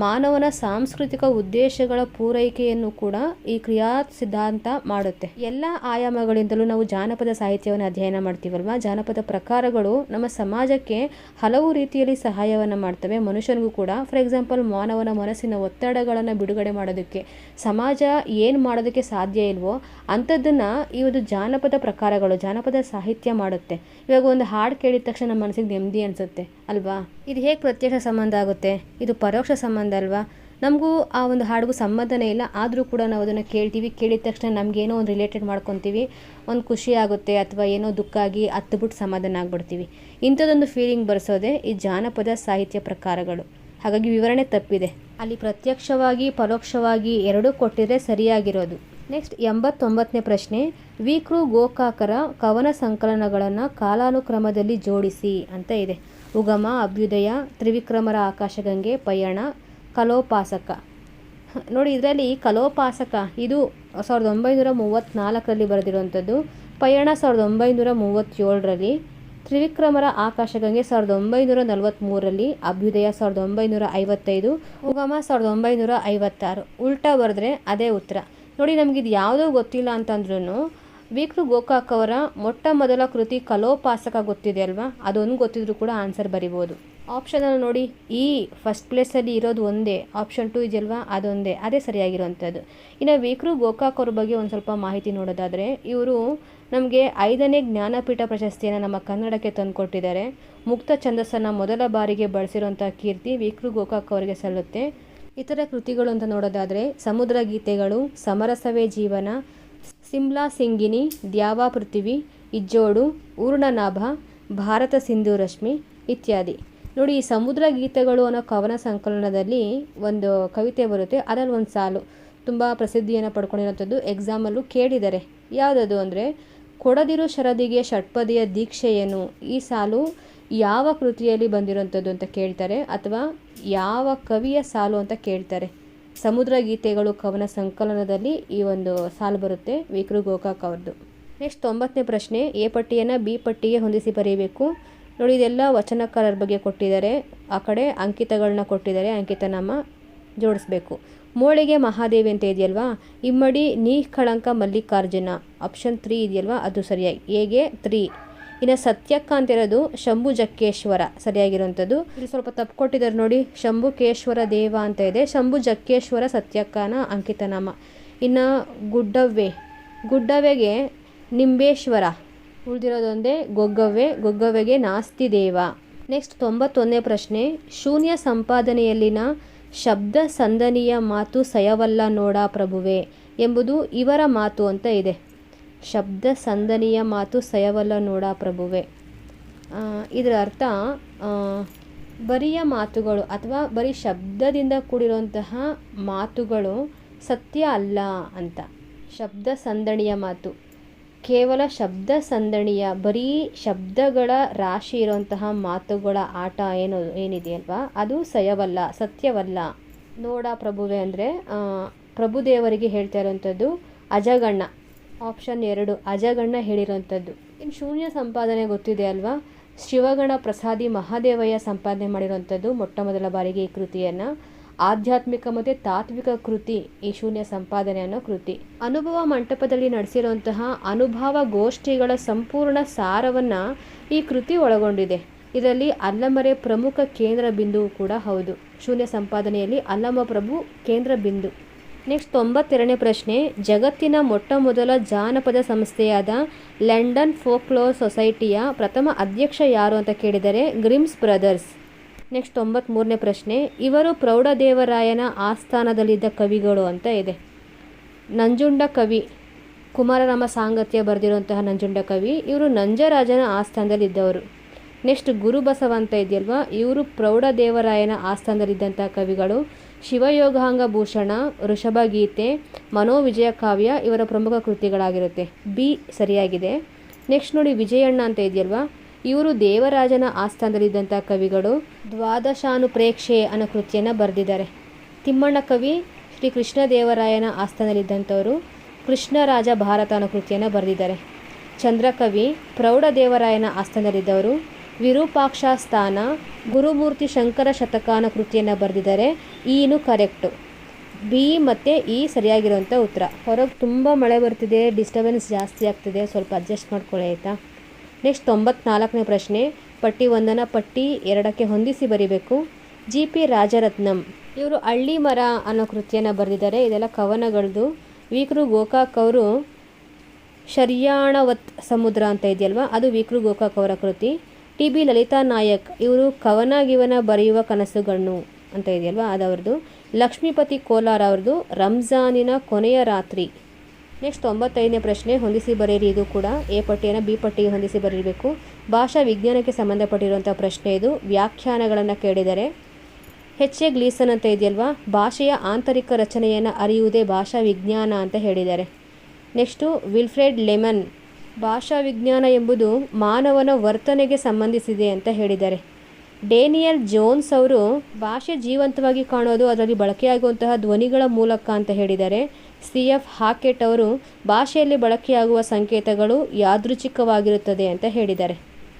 ಮಾನವನ ಸಾಂಸ್ಕೃತಿಕ ಉದ್ದೇಶಗಳ ಪೂರೈಕೆಯನ್ನು ಕೂಡ ಈ ಕ್ರಿಯಾ ಸಿದ್ಧಾಂತ ಮಾಡುತ್ತೆ. ಎಲ್ಲ ಆಯಾಮಗಳಿಂದಲೂ ನಾವು ಜಾನಪದ ಸಾಹಿತ್ಯವನ್ನು ಅಧ್ಯಯನ ಮಾಡ್ತೀವಲ್ವ. ಜಾನಪದ ಪ್ರಕಾರಗಳು ನಮ್ಮ ಸಮಾಜಕ್ಕೆ ಹಲವು ರೀತಿಯಲ್ಲಿ ಸಹಾಯವನ್ನು ಮಾಡ್ತವೆ, ಮನುಷ್ಯನಿಗೂ ಕೂಡ. ಫಾರ್ ಎಕ್ಸಾಂಪಲ್, ಮಾನವನ ಮನಸ್ಸಿನ ಒತ್ತಡಗಳನ್ನು ಬಿಡುಗಡೆ ಮಾಡೋದಕ್ಕೆ, ಸಮಾಜ ಏನು ಮಾಡೋದಕ್ಕೆ ಸಾಧ್ಯ ಇಲ್ವೋ ಅಂಥದ್ದನ್ನು ಈ ಒಂದು ಜಾನಪದ ಪ್ರಕಾರಗಳು, ಜಾನಪದ ಸಾಹಿತ್ಯ ಮಾಡುತ್ತೆ. ಇವಾಗ ಒಂದು ಹಾಡು ಕೇಳಿದ ತಕ್ಷಣ ನಮ್ಮ ಮನಸ್ಸಿಗೆ ನೆಮ್ಮದಿ ಅನಿಸುತ್ತೆ ಅಲ್ವಾ. ಇದು ಹೇಗೆ ಪ್ರತ್ಯಕ್ಷ ಸಂಬಂಧ ಆಗುತ್ತೆ? ಇದು ಪರೋಕ್ಷ ಸಂಬಂಧ ಅಲ್ವಾ. ನಮಗೂ ಆ ಒಂದು ಹಾಡಿಗೂ ಸಂಬಂಧನೇ ಇಲ್ಲ, ಆದರೂ ಕೂಡ ನಾವು ಅದನ್ನು ಕೇಳ್ತೀವಿ. ಕೇಳಿದ ತಕ್ಷಣ ನಮಗೇನೋ ಒಂದು ರಿಲೇಟೆಡ್ ಮಾಡ್ಕೊತೀವಿ, ಒಂದು ಖುಷಿ ಆಗುತ್ತೆ, ಅಥವಾ ಏನೋ ದುಃಖ ಆಗಿ ಹತ್ತುಬಿಟ್ಟು ಸಮಾಧಾನ ಆಗ್ಬಿಡ್ತೀವಿ. ಇಂಥದ್ದೊಂದು ಫೀಲಿಂಗ್ ಬರೆಸೋದೇ ಈ ಜಾನಪದ ಸಾಹಿತ್ಯ ಪ್ರಕಾರಗಳು. ಹಾಗಾಗಿ ವಿವರಣೆ ತಪ್ಪಿದೆ. ಅಲ್ಲಿ ಪ್ರತ್ಯಕ್ಷವಾಗಿ ಪರೋಕ್ಷವಾಗಿ ಎರಡೂ ಕೊಟ್ಟಿದ್ರೆ ಸರಿಯಾಗಿರೋದು. ನೆಕ್ಸ್ಟ್ 89ನೇ ಪ್ರಶ್ನೆ, ವಿ.ಕೃ. ಗೋಕಾಕರ ಕವನ ಸಂಕಲನಗಳನ್ನು ಕಾಲಾನುಕ್ರಮದಲ್ಲಿ ಜೋಡಿಸಿ ಅಂತ ಇದೆ. ಉಗಮ, ಅಭ್ಯುದಯ, ತ್ರಿವಿಕ್ರಮರ ಆಕಾಶಗಂಗೆ, ಪಯಣ, ಕಲೋಪಾಸಕ. ನೋಡಿ, ಇದರಲ್ಲಿ ಕಲೋಪಾಸಕ ಇದು 1934ರಲ್ಲಿ ಬರೆದಿರುವಂಥದ್ದು, ಪಯಣ 1937ರಲ್ಲಿ, ತ್ರಿವಿಕ್ರಮರ ಆಕಾಶಗಂಗೆ 1943ರಲ್ಲಿ, ಅಭ್ಯುದಯ 1955, ಉಗಮ 1956. ಉಲ್ಟಾ ಬರೆದ್ರೆ ಅದೇ ಉತ್ತರ. ನೋಡಿ, ನಮಗಿದು ಯಾವುದೋ ಗೊತ್ತಿಲ್ಲ ಅಂತಂದ್ರೂ ವಿ.ಕೃ. ಗೋಕಾಕ್ ಅವರ ಮೊಟ್ಟ ಮೊದಲ ಕೃತಿ ಕಲೋಪಾಸಕ ಗೊತ್ತಿದೆ ಅಲ್ವಾ, ಅದೊಂದು ಗೊತ್ತಿದ್ರೂ ಕೂಡ ಆನ್ಸರ್ ಬರಿಬೋದು. ಆಪ್ಷನಲ್ಲಿ ನೋಡಿ, ಈ ಫಸ್ಟ್ ಪ್ಲೇಸಲ್ಲಿ ಇರೋದು ಒಂದೇ, ಆಪ್ಷನ್ 2 ಇದೆಯಲ್ವಾ, ಅದೊಂದೇ, ಅದೇ ಸರಿಯಾಗಿರುವಂಥದ್ದು. ಇನ್ನು ವಿ.ಕೃ. ಗೋಕಾಕ್ ಅವ್ರ ಬಗ್ಗೆ ಒಂದು ಸ್ವಲ್ಪ ಮಾಹಿತಿ ನೋಡೋದಾದರೆ, ಇವರು ನಮಗೆ 5ನೇ ಜ್ಞಾನಪೀಠ ಪ್ರಶಸ್ತಿಯನ್ನು ನಮ್ಮ ಕನ್ನಡಕ್ಕೆ ತಂದುಕೊಟ್ಟಿದ್ದಾರೆ. ಮುಕ್ತ ಛಂದಸ್ಸನ್ನು ಮೊದಲ ಬಾರಿಗೆ ಬಳಸಿರುವಂಥ ಕೀರ್ತಿ ವಿ.ಕೃ. ಗೋಕಾಕ್ ಅವರಿಗೆ ಸಲ್ಲುತ್ತೆ. ಇತರ ಕೃತಿಗಳು ಅಂತ ನೋಡೋದಾದರೆ ಸಮುದ್ರ ಗೀತೆಗಳು, ಸಮರಸವೇ ಜೀವನ, ಸಿಮ್ಲಾ ಸಿಂಗಿನಿ, ದ್ಯಾವಾ ಪೃಥ್ವಿ, ಇಜ್ಜೋಡು, ಊರ್ಣನಾಭ, ಭಾರತ ಸಿಂಧು ರಶ್ಮಿ ಇತ್ಯಾದಿ. ನೋಡಿ, ಈ ಸಮುದ್ರ ಗೀತೆಗಳು ಅನ್ನೋ ಕವನ ಸಂಕಲನದಲ್ಲಿ ಒಂದು ಕವಿತೆ ಬರುತ್ತೆ. ಅದರಲ್ಲಿ ಒಂದು ಸಾಲು ತುಂಬ ಪ್ರಸಿದ್ಧಿಯನ್ನು ಪಡ್ಕೊಂಡಿರೋಂಥದ್ದು, ಎಕ್ಸಾಮಲ್ಲೂ ಕೇಳಿದ್ದಾರೆ. ಯಾವುದದು ಅಂದರೆ, ಕೊಡದಿರು ಶರದಿಗೆ ಷಟ್ಪದಿಯ ದೀಕ್ಷೆಯೇನು. ಈ ಸಾಲು ಯಾವ ಕೃತಿಯಲ್ಲಿ ಬಂದಿರೋಂಥದ್ದು ಅಂತ ಕೇಳ್ತಾರೆ, ಅಥವಾ ಯಾವ ಕವಿಯ ಸಾಲು ಅಂತ ಕೇಳ್ತಾರೆ. ಸಮುದ್ರ ಗೀತೆಗಳು ಕವನ ಸಂಕಲನದಲ್ಲಿ ಈ ಒಂದು ಸಾಲು ಬರುತ್ತೆ, ವಿ.ಕೃ. ಗೋಕಾಕ್ ಅವ್ರದ್ದು. ನೆಕ್ಸ್ಟ್ 90ನೇ ಪ್ರಶ್ನೆ, ಎ ಪಟ್ಟಿಯನ್ನು ಬಿ ಪಟ್ಟಿಗೆ ಹೊಂದಿಸಿ ಬರೀಬೇಕು. ನೋಡಿ, ಇದೆಲ್ಲ ವಚನಕಾರರ ಬಗ್ಗೆ ಕೊಟ್ಟಿದ್ದಾರೆ, ಆ ಕಡೆ ಅಂಕಿತಗಳನ್ನ ಕೊಟ್ಟಿದ್ದಾರೆ, ಅಂಕಿತನಾಮ ಜೋಡಿಸ್ಬೇಕು. ಮೋಳಿಗೆ ಮಹಾದೇವಿ ಅಂತ ಇದೆಯಲ್ವಾ, ಇಮ್ಮಡಿ ನೀ ಕಳಂಕ ಮಲ್ಲಿಕಾರ್ಜುನ, ಆಪ್ಷನ್ 3 ಇದೆಯಲ್ವಾ, ಅದು ಸರಿಯಾಗಿ, ಎಗೆ 3. ಇನ್ನು ಸತ್ಯಕ್ಕ ಅಂತ ಇರೋದು ಶಂಭು ಜಕ್ಕೇಶ್ವರ, ಸರಿಯಾಗಿರುವಂಥದ್ದು. ಇಲ್ಲಿ ಸ್ವಲ್ಪ ತಪ್ಪು ಕೊಟ್ಟಿದ್ದಾರೆ ನೋಡಿ, ಶಂಭುಕೇಶ್ವರ ದೇವ ಅಂತ ಇದೆ, ಶಂಭು ಜಕ್ಕೇಶ್ವರ ಸತ್ಯಕ್ಕನ ಅಂಕಿತನಾಮ. ಇನ್ನು ಗುಡ್ಡವ್ವೆಗೆ ನಿಂಬೇಶ್ವರ, ಉಳಿದಿರೋದೊಂದೇ ಗೊಗ್ಗವ್ವೆಗೆ ನಾಸ್ತಿ ದೇವ. ನೆಕ್ಸ್ಟ್ 91ನೇ ಪ್ರಶ್ನೆ, ಶೂನ್ಯ ಸಂಪಾದನೆಯಲ್ಲಿನ ಶಬ್ದ ಸಂದನಿಯ ಮಾತು ಸಯವಲ್ಲ ನೋಡ ಪ್ರಭುವೆ ಎಂಬುದು ಇವರ ಮಾತು ಅಂತ ಇದೆ. ಶಬ್ದ ಸಂದನಿಯ ಮಾತು ಸಯವಲ್ಲ ನೋಡ ಪ್ರಭುವೆ, ಇದರ ಅರ್ಥ ಬರಿಯ ಮಾತುಗಳು ಅಥವಾ ಬರೀ ಶಬ್ದದಿಂದ ಕೂಡಿರುವಂತಹ ಮಾತುಗಳು ಸತ್ಯ ಅಲ್ಲ ಅಂತ. ಶಬ್ದ ಸಂದಣಿಯ ಮಾತು, ಕೇವಲ ಶಬ್ದ ಸಂದಣಿಯ ಬರೀ ಶಬ್ದಗಳ ರಾಶಿ ಇರುವಂತಹ ಮಾತುಗಳ ಆಟ ಏನಿದೆಯಲ್ವಾ, ಅದು ಸಯವಲ್ಲ, ಸತ್ಯವಲ್ಲ. ನೋಡ ಪ್ರಭುವೆ ಅಂದರೆ ಪ್ರಭುದೇವರಿಗೆ ಹೇಳ್ತಾ ಇರುವಂಥದ್ದು ಅಜಗಣ್ಣ, ಆಪ್ಷನ್ 2 ಅಜಗಣ್ಣ ಹೇಳಿರೋಂಥದ್ದು. ಇನ್ನು ಶೂನ್ಯ ಸಂಪಾದನೆ ಗೊತ್ತಿದೆ ಅಲ್ವಾ, ಶಿವಗಣ ಪ್ರಸಾದಿ ಮಹಾದೇವಯ್ಯ ಸಂಪಾದನೆ ಮಾಡಿರೋಂಥದ್ದು ಮೊಟ್ಟ ಮೊದಲ ಬಾರಿಗೆ ಈ ಕೃತಿಯನ್ನು. ಆಧ್ಯಾತ್ಮಿಕ ಮತ್ತು ತಾತ್ವಿಕ ಕೃತಿ ಈ ಶೂನ್ಯ ಸಂಪಾದನೆ ಅನ್ನೋ ಕೃತಿ. ಅನುಭವ ಮಂಟಪದಲ್ಲಿ ನಡೆಸಿರುವಂತಹ ಅನುಭವ ಗೋಷ್ಠಿಗಳ ಸಂಪೂರ್ಣ ಸಾರವನ್ನು ಈ ಕೃತಿ ಒಳಗೊಂಡಿದೆ. ಇದರಲ್ಲಿ ಅಲ್ಲಮರೆ ಪ್ರಮುಖ ಕೇಂದ್ರ ಬಿಂದುವು ಕೂಡ ಹೌದು. ಶೂನ್ಯ ಸಂಪಾದನೆಯಲ್ಲಿ ಅಲ್ಲಮ ಪ್ರಭು ಕೇಂದ್ರ ಬಿಂದು. ನೆಕ್ಸ್ಟ್ 92ನೇ ಪ್ರಶ್ನೆ, ಜಗತ್ತಿನ ಮೊಟ್ಟ ಮೊದಲ ಜಾನಪದ ಸಂಸ್ಥೆಯಾದ ಲಂಡನ್ ಫೋಕ್ಲೋರ್ ಸೊಸೈಟಿಯ ಪ್ರಥಮ ಅಧ್ಯಕ್ಷ ಯಾರು ಅಂತ ಕೇಳಿದರೆ ಗ್ರಿಮ್ಸ್ ಬ್ರದರ್ಸ್. ನೆಕ್ಸ್ಟ್ 93ನೇ ಪ್ರಶ್ನೆ, ಇವರು ಪ್ರೌಢದೇವರಾಯನ ಆಸ್ಥಾನದಲ್ಲಿದ್ದ ಕವಿಗಳು ಅಂತ ಇದೆ. ನಂಜುಂಡ ಕವಿ, ಕುಮಾರರಾಮ ಸಾಂಗತ್ಯ ಬರೆದಿರುವಂತಹ ನಂಜುಂಡ ಕವಿ, ಇವರು ನಂಜರಾಜನ ಆಸ್ಥಾನದಲ್ಲಿದ್ದವರು. ನೆಕ್ಸ್ಟ್ ಗುರುಬಸವ ಅಂತ ಇದೆಯಲ್ವಾ, ಇವರು ಪ್ರೌಢದೇವರಾಯನ ಆಸ್ಥಾನದಲ್ಲಿದ್ದಂಥ ಕವಿಗಳು. ಶಿವಯೋಗಾಂಗ ಭೂಷಣ, ವೃಷಭಗೀತೆ, ಮನೋವಿಜಯ ಕಾವ್ಯ ಇವರ ಪ್ರಮುಖ ಕೃತಿಗಳಾಗಿರುತ್ತೆ. ಬಿ ಸರಿಯಾಗಿದೆ. ನೆಕ್ಸ್ಟ್ ನೋಡಿ, ವಿಜಯಣ್ಣ ಅಂತ ಇದೆಯಲ್ವಾ, ಇವರು ದೇವರಾಜನ ಆಸ್ಥಾನದಲ್ಲಿದ್ದಂಥ ಕವಿಗಳು. ದ್ವಾದಶಾನುಪ್ರೇಕ್ಷೆ ಅನ್ನೋ ಕೃತಿಯನ್ನು ಬರೆದಿದ್ದಾರೆ. ತಿಮ್ಮಣ್ಣ ಕವಿ ಶ್ರೀ ಕೃಷ್ಣದೇವರಾಯನ ಆಸ್ಥಾನದಲ್ಲಿದ್ದಂಥವರು. ಕೃಷ್ಣರಾಜ ಭಾರತ ಅನ್ನೋ ಕೃತಿಯನ್ನು ಬರೆದಿದ್ದಾರೆ. ಚಂದ್ರಕವಿ ಪ್ರೌಢದೇವರಾಯನ ಆಸ್ಥಾನದಲ್ಲಿದ್ದವರು. ವಿರೂಪಾಕ್ಷ ಸ್ಥಾನ, ಗುರುಮೂರ್ತಿ ಶಂಕರ ಶತಕ ಅನ್ನೋ ಕೃತಿಯನ್ನು ಬರೆದಿದ್ದಾರೆ. ಈನು ಕರೆಕ್ಟು. ಬಿ ಮತ್ತು ಇ ಸರಿಯಾಗಿರುವಂಥ ಉತ್ತರ. ಹೊರಗೆ ತುಂಬ ಮಳೆ ಬರ್ತಿದೆ, ಡಿಸ್ಟರ್ಬೆನ್ಸ್ ಜಾಸ್ತಿ ಆಗ್ತಿದೆ, ಸ್ವಲ್ಪ ಅಡ್ಜಸ್ಟ್ ಮಾಡ್ಕೊಳ್ಳಿ ಆಯಿತಾ. ನೆಕ್ಸ್ಟ್ 94ನೇ ಪ್ರಶ್ನೆ, ಪಟ್ಟಿ 1ನ್ನು ಪಟ್ಟಿ 2ಕ್ಕೆ ಹೊಂದಿಸಿ ಬರೀಬೇಕು. ಜಿ ಪಿ ರಾಜರತ್ನಂ ಇವರು ಹಳ್ಳಿ ಮರ ಅನ್ನೋ ಕೃತಿಯನ್ನು ಬರೆದಿದ್ದಾರೆ. ಇದೆಲ್ಲ ಕವನಗಳದು. ವಿಕೃ ಗೋಕಾಕ್ ಅವರು ಶರ್ಯಾಣವತ್ ಸಮುದ್ರ ಅಂತ ಇದೆಯಲ್ವಾ, ಅದು ವಿಕೃ ಗೋಕಾಕ್ ಅವರ ಕೃತಿ. ಟಿ ಬಿ ಲಲಿತಾ ನಾಯಕ್ ಇವರು ಕವನ ಬರೆಯುವ ಕನಸುಗಳನ್ನು ಅಂತ ಇದೆಯಲ್ವಾ, ಅದು ಅವ್ರದ್ದು. ಲಕ್ಷ್ಮೀಪತಿ ಕೋಲಾರ ಅವ್ರದ್ದು ರಂಜಾನಿನ ಕೊನೆಯ ರಾತ್ರಿ. ನೆಕ್ಸ್ಟ್ 95ನೇ ಪ್ರಶ್ನೆ, ಹೊಂದಿಸಿ ಬರೆಯಿರಿ. ಇದು ಕೂಡ ಎ ಪಟ್ಟಿಯನ್ನು ಬಿ ಪಟ್ಟಿಗೆ ಹೊಂದಿಸಿ ಬರೀಬೇಕು. ಭಾಷಾ ವಿಜ್ಞಾನಕ್ಕೆ ಸಂಬಂಧಪಟ್ಟಿರುವಂಥ ಪ್ರಶ್ನೆ ಇದು. ವ್ಯಾಖ್ಯಾನಗಳನ್ನು ಕೇಳಿದರೆ ಎಚ್ ಎ ಗ್ಲೀಸನ್ ಅಂತ ಇದೆಯಲ್ವಾ, ಭಾಷೆಯ ಆಂತರಿಕ ರಚನೆಯನ್ನು ಅರಿಯುವುದೇ ಭಾಷಾ ವಿಜ್ಞಾನ ಅಂತ ಹೇಳಿದ್ದಾರೆ. ನೆಕ್ಸ್ಟು ವಿಲ್ಫ್ರೆಡ್ ಲೆಮನ್, ಭಾಷಾ ವಿಜ್ಞಾನ ಎಂಬುದು ಮಾನವನ ವರ್ತನೆಗೆ ಸಂಬಂಧಿಸಿದೆ ಅಂತ ಹೇಳಿದ್ದಾರೆ. ಡೇನಿಯಲ್ ಜೋನ್ಸ್ ಅವರು ಭಾಷೆ ಜೀವಂತವಾಗಿ ಕಾಣೋದು ಅದರಲ್ಲಿ ಬಳಕೆಯಾಗುವಂತಹ ಧ್ವನಿಗಳ ಮೂಲಕ ಅಂತ ಹೇಳಿದ್ದಾರೆ. ಸಿ ಎಫ್ ಹಾಕೆಟ್ ಅವರು ಭಾಷೆಯಲ್ಲಿ ಬಳಕೆಯಾಗುವ ಸಂಕೇತಗಳು ಯಾದೃಚ್ಛಿಕವಾಗಿರುತ್ತದೆ ಅಂತ ಹೇಳಿದ್ದಾರೆ.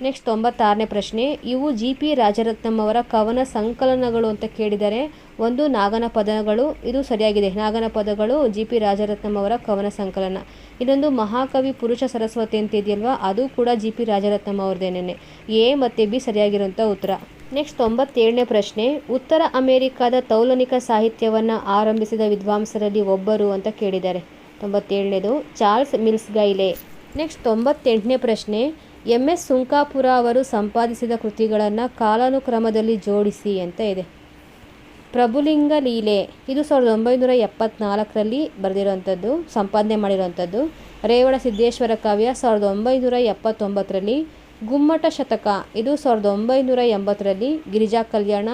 ನೆಕ್ಸ್ಟ್ 96ನೇ ಪ್ರಶ್ನೆ, ಇವು ಜಿ ಪಿ ರಾಜರತ್ನಂ ಅವರ ಕವನ ಸಂಕಲನಗಳು ಅಂತ ಕೇಳಿದ್ದಾರೆ. ಒಂದು ನಾಗನ ಪದಗಳು, ಇದು ಸರಿಯಾಗಿದೆ. ನಾಗನ ಪದಗಳು ಜಿ ಪಿ ರಾಜರತ್ನಂ ಅವರ ಕವನ ಸಂಕಲನ. ಇನ್ನೊಂದು ಮಹಾಕವಿ ಪುರುಷ ಸರಸ್ವತಿ ಅಂತ ಇದೆಯಲ್ವಾ, ಅದು ಕೂಡ ಜಿ ಪಿ ರಾಜರತ್ನಂ ಅವ್ರದ್ದೇನೆ. ಎ ಮತ್ತು ಬಿ ಸರಿಯಾಗಿರುವಂಥ ಉತ್ತರ. ನೆಕ್ಸ್ಟ್ 97ನೇ ಪ್ರಶ್ನೆ, ಉತ್ತರ ಅಮೆರಿಕಾದ ತೌಲನಿಕ ಸಾಹಿತ್ಯವನ್ನು ಆರಂಭಿಸಿದ ವಿದ್ವಾಂಸರಲ್ಲಿ ಒಬ್ಬರು ಅಂತ ಕೇಳಿದ್ದಾರೆ. 97ನೇದು ಚಾರ್ಲ್ಸ್ ಮಿಲ್ಸ್ ಗೈಲೆ. ನೆಕ್ಸ್ಟ್ 98ನೇ ಪ್ರಶ್ನೆ, ಎಂ ಎಸ್ ಸುಂಕಾಪುರ ಅವರು ಸಂಪಾದಿಸಿದ ಕೃತಿಗಳನ್ನು ಕಾಲಾನುಕ್ರಮದಲ್ಲಿ ಜೋಡಿಸಿ ಅಂತ ಇದೆ. ಪ್ರಭುಲಿಂಗ ಲೀಲೆ ಇದು 1974ರಲ್ಲಿ ಬರೆದಿರುವಂಥದ್ದು, ಸಂಪಾದನೆ ಮಾಡಿರುವಂಥದ್ದು. ರೇವಣ ಸಿದ್ದೇಶ್ವರ ಕಾವ್ಯ 1979ರಲ್ಲಿ. ಗುಮ್ಮಟ ಶತಕ ಇದು 1980ರಲ್ಲಿ. ಗಿರಿಜಾ ಕಲ್ಯಾಣ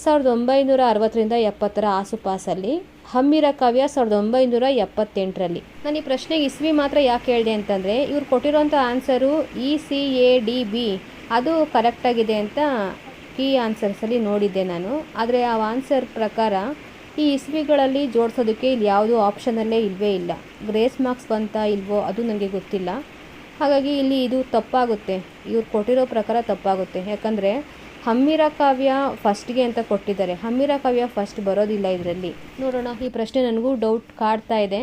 1960ರಿಂದ 70ರ ಆಸುಪಾಸಲ್ಲಿ. ಹಮ್ಮಿರ ಕಾವ್ಯ 1978ರಲ್ಲಿ. ನಾನು ಈ ಪ್ರಶ್ನೆಗೆ ಇಸ್ವಿ ಮಾತ್ರ ಯಾಕೆ ಹೇಳಿದೆ ಅಂತಂದರೆ, ಇವ್ರು ಕೊಟ್ಟಿರೋಂಥ ಆನ್ಸರು ECADB ಅದು ಕರೆಕ್ಟಾಗಿದೆ ಅಂತ ಕೀ ಆನ್ಸರ್ಸಲ್ಲಿ ನೋಡಿದ್ದೆ ನಾನು. ಆದರೆ ಆ ಆನ್ಸರ್ ಪ್ರಕಾರ ಈ ಇಸ್ವಿಗಳಲ್ಲಿ ಜೋಡಿಸೋದಕ್ಕೆ ಇಲ್ಲಿ ಯಾವುದೂ ಆಪ್ಷನಲ್ಲೇ ಇಲ್ಲವೇ ಇಲ್ಲ. ಗ್ರೇಸ್ ಮಾರ್ಕ್ಸ್ ಬಂತಾ ಇಲ್ವೋ ಅದು ನನಗೆ ಗೊತ್ತಿಲ್ಲ. ಹಾಗಾಗಿ ಇಲ್ಲಿ ಇದು ತಪ್ಪಾಗುತ್ತೆ, ಇವ್ರು ಕೊಟ್ಟಿರೋ ಪ್ರಕಾರ ತಪ್ಪಾಗುತ್ತೆ. ಯಾಕಂದರೆ ಹಮ್ಮಿರ ಕಾವ್ಯ ಫಸ್ಟ್ಗೆ ಅಂತ ಕೊಟ್ಟಿದ್ದಾರೆ. ಹಮ್ಮಿರ ಕಾವ್ಯ ಫಸ್ಟ್ ಬರೋದಿಲ್ಲ ಇದರಲ್ಲಿ. ನೋಡೋಣ, ಈ ಪ್ರಶ್ನೆ ನನಗೂ ಡೌಟ್ ಕಾಡ್ತಾ ಇದೆ,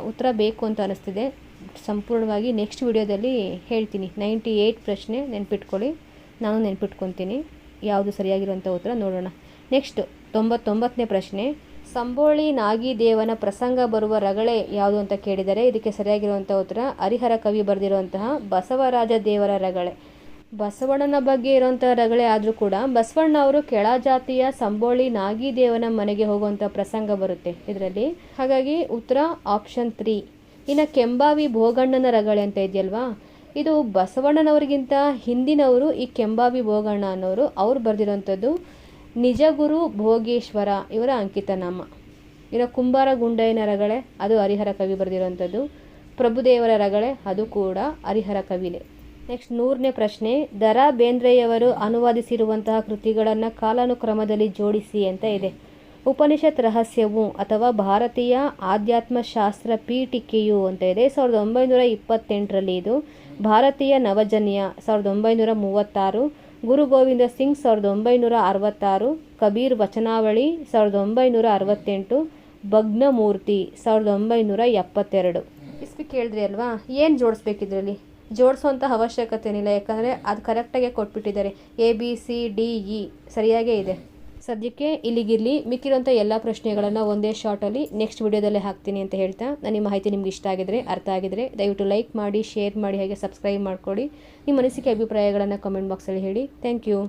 ಉತ್ತರ ಬೇಕು ಅಂತ ಅನ್ನಿಸ್ತಿದೆ. ಸಂಪೂರ್ಣವಾಗಿ ನೆಕ್ಸ್ಟ್ ವಿಡಿಯೋದಲ್ಲಿ ಹೇಳ್ತೀನಿ. 98 ಪ್ರಶ್ನೆ ನೆನ್ಪಿಟ್ಕೊಳ್ಳಿ, ನಾನು ನೆನ್ಪಿಟ್ಕೊತೀನಿ ಯಾವುದು ಸರಿಯಾಗಿರುವಂಥ ಉತ್ತರ. ನೋಡೋಣ. ನೆಕ್ಸ್ಟ್ 99ನೇ ಪ್ರಶ್ನೆ, ಸಂಬೋಳಿ ನಾಗಿದೇವನ ಪ್ರಸಂಗ ಬರುವ ರಗಳೆ ಯಾವುದು ಅಂತ ಕೇಳಿದರೆ ಇದಕ್ಕೆ ಸರಿಯಾಗಿರುವಂಥ ಉತ್ತರ ಹರಿಹರ ಕವಿ ಬರೆದಿರುವಂತಹ ಬಸವರಾಜ ದೇವರ ರಗಳೆ. ಬಸವಣ್ಣನ ಬಗ್ಗೆ ಇರುವಂಥ ರಗಳೆ ಆದರೂ ಕೂಡ ಬಸವಣ್ಣ ಅವರು ಕೆಳಜಾತಿಯ ಸಂಬೋಳಿ ನಾಗಿದೇವನ ಮನೆಗೆ ಹೋಗುವಂಥ ಪ್ರಸಂಗ ಬರುತ್ತೆ ಇದರಲ್ಲಿ. ಹಾಗಾಗಿ ಉತ್ತರ ಆಪ್ಷನ್ 3. ಇನ್ನು ಕೆಂಬಾವಿ ಭೋಗಣ್ಣನ ರಗಳೆ ಅಂತ ಇದೆಯಲ್ವಾ, ಇದು ಬಸವಣ್ಣನವರಿಗಿಂತ ಹಿಂದಿನವರು ಈ ಕೆಂಬಾವಿ ಭೋಗಣ್ಣ ಅನ್ನೋರು. ಅವ್ರು ಬರೆದಿರೋಂಥದ್ದು ನಿಜಗುರು ಭೋಗೇಶ್ವರ ಇವರ ಅಂಕಿತನಾಮ. ಇನ್ನು ಕುಂಬಾರ ಗುಂಡಯ್ಯನ ರಗಳೆ ಅದು ಹರಿಹರ ಕವಿ ಬರೆದಿರುವಂಥದ್ದು. ಪ್ರಭುದೇವರ ರಗಳೆ ಅದು ಕೂಡ ಹರಿಹರ ಕವಿಲೆ. ನೆಕ್ಸ್ಟ್ 100ನೇ ಪ್ರಶ್ನೆ, ದ.ರಾ ಬೇಂದ್ರೆಯವರು ಅನುವಾದಿಸಿರುವಂತಹ ಕೃತಿಗಳನ್ನು ಕಾಲಾನುಕ್ರಮದಲ್ಲಿ ಜೋಡಿಸಿ ಅಂತ ಇದೆ. ಉಪನಿಷತ್ ರಹಸ್ಯವು ಅಥವಾ ಭಾರತೀಯ ಆಧ್ಯಾತ್ಮಶಾಸ್ತ್ರ ಪೀಠಿಕೆಯು ಅಂತ ಇದೆ, 1928ರಲ್ಲಿ. ಇದು ಭಾರತೀಯ ನವಜನ್ಯ 1936, ಗುರು ಗೋವಿಂದ ಸಿಂಗ್ 1966, ಕಬೀರ್ ವಚನಾವಳಿ 1968, ಭಗ್ನಮೂರ್ತಿ 1972. ಇಸ್ವಿ ಕೇಳಿದ್ರಿ ಅಲ್ವಾ, ಏನು ಜೋಡಿಸ್ಬೇಕಿದ್ರಲ್ಲಿ? ಜೋಡಿಸೋಂಥ ಅವಶ್ಯಕತೆ ಏನಿಲ್ಲ, ಯಾಕಂದರೆ ಅದು ಕರೆಕ್ಟಾಗೆ ಕೊಟ್ಬಿಟ್ಟಿದ್ದಾರೆ. ABCDE ಸರಿಯಾಗೇ ಇದೆ. ಸದ್ಯಕ್ಕೆ ಇಲ್ಲಿಗಿರಲಿ. ಮಿಕ್ಕಿರೋಂಥ ಎಲ್ಲ ಪ್ರಶ್ನೆಗಳನ್ನು ಒಂದೇ ಶಾರ್ಟಲ್ಲಿ ನೆಕ್ಸ್ಟ್ ವಿಡಿಯೋದಲ್ಲೇ ಹಾಕ್ತೀನಿ ಅಂತ ಹೇಳ್ತಾ, ನನ್ನ ಮಾಹಿತಿ ನಿಮ್ಗೆ ಇಷ್ಟ ಆಗಿದ್ರೆ, ಅರ್ಥ ಆಗಿದ್ರೆ ದಯವಿಟ್ಟು ಲೈಕ್ ಮಾಡಿ, ಶೇರ್ ಮಾಡಿ, ಹಾಗೆ ಸಬ್ಸ್ಕ್ರೈಬ್ ಮಾಡ್ಕೊಳ್ಳಿ. ನಿಮ್ಮ ಅನಿಸಿಕೆ ಅಭಿಪ್ರಾಯಗಳನ್ನು ಕಮೆಂಟ್ ಬಾಕ್ಸಲ್ಲಿ ಹೇಳಿ. Thank you.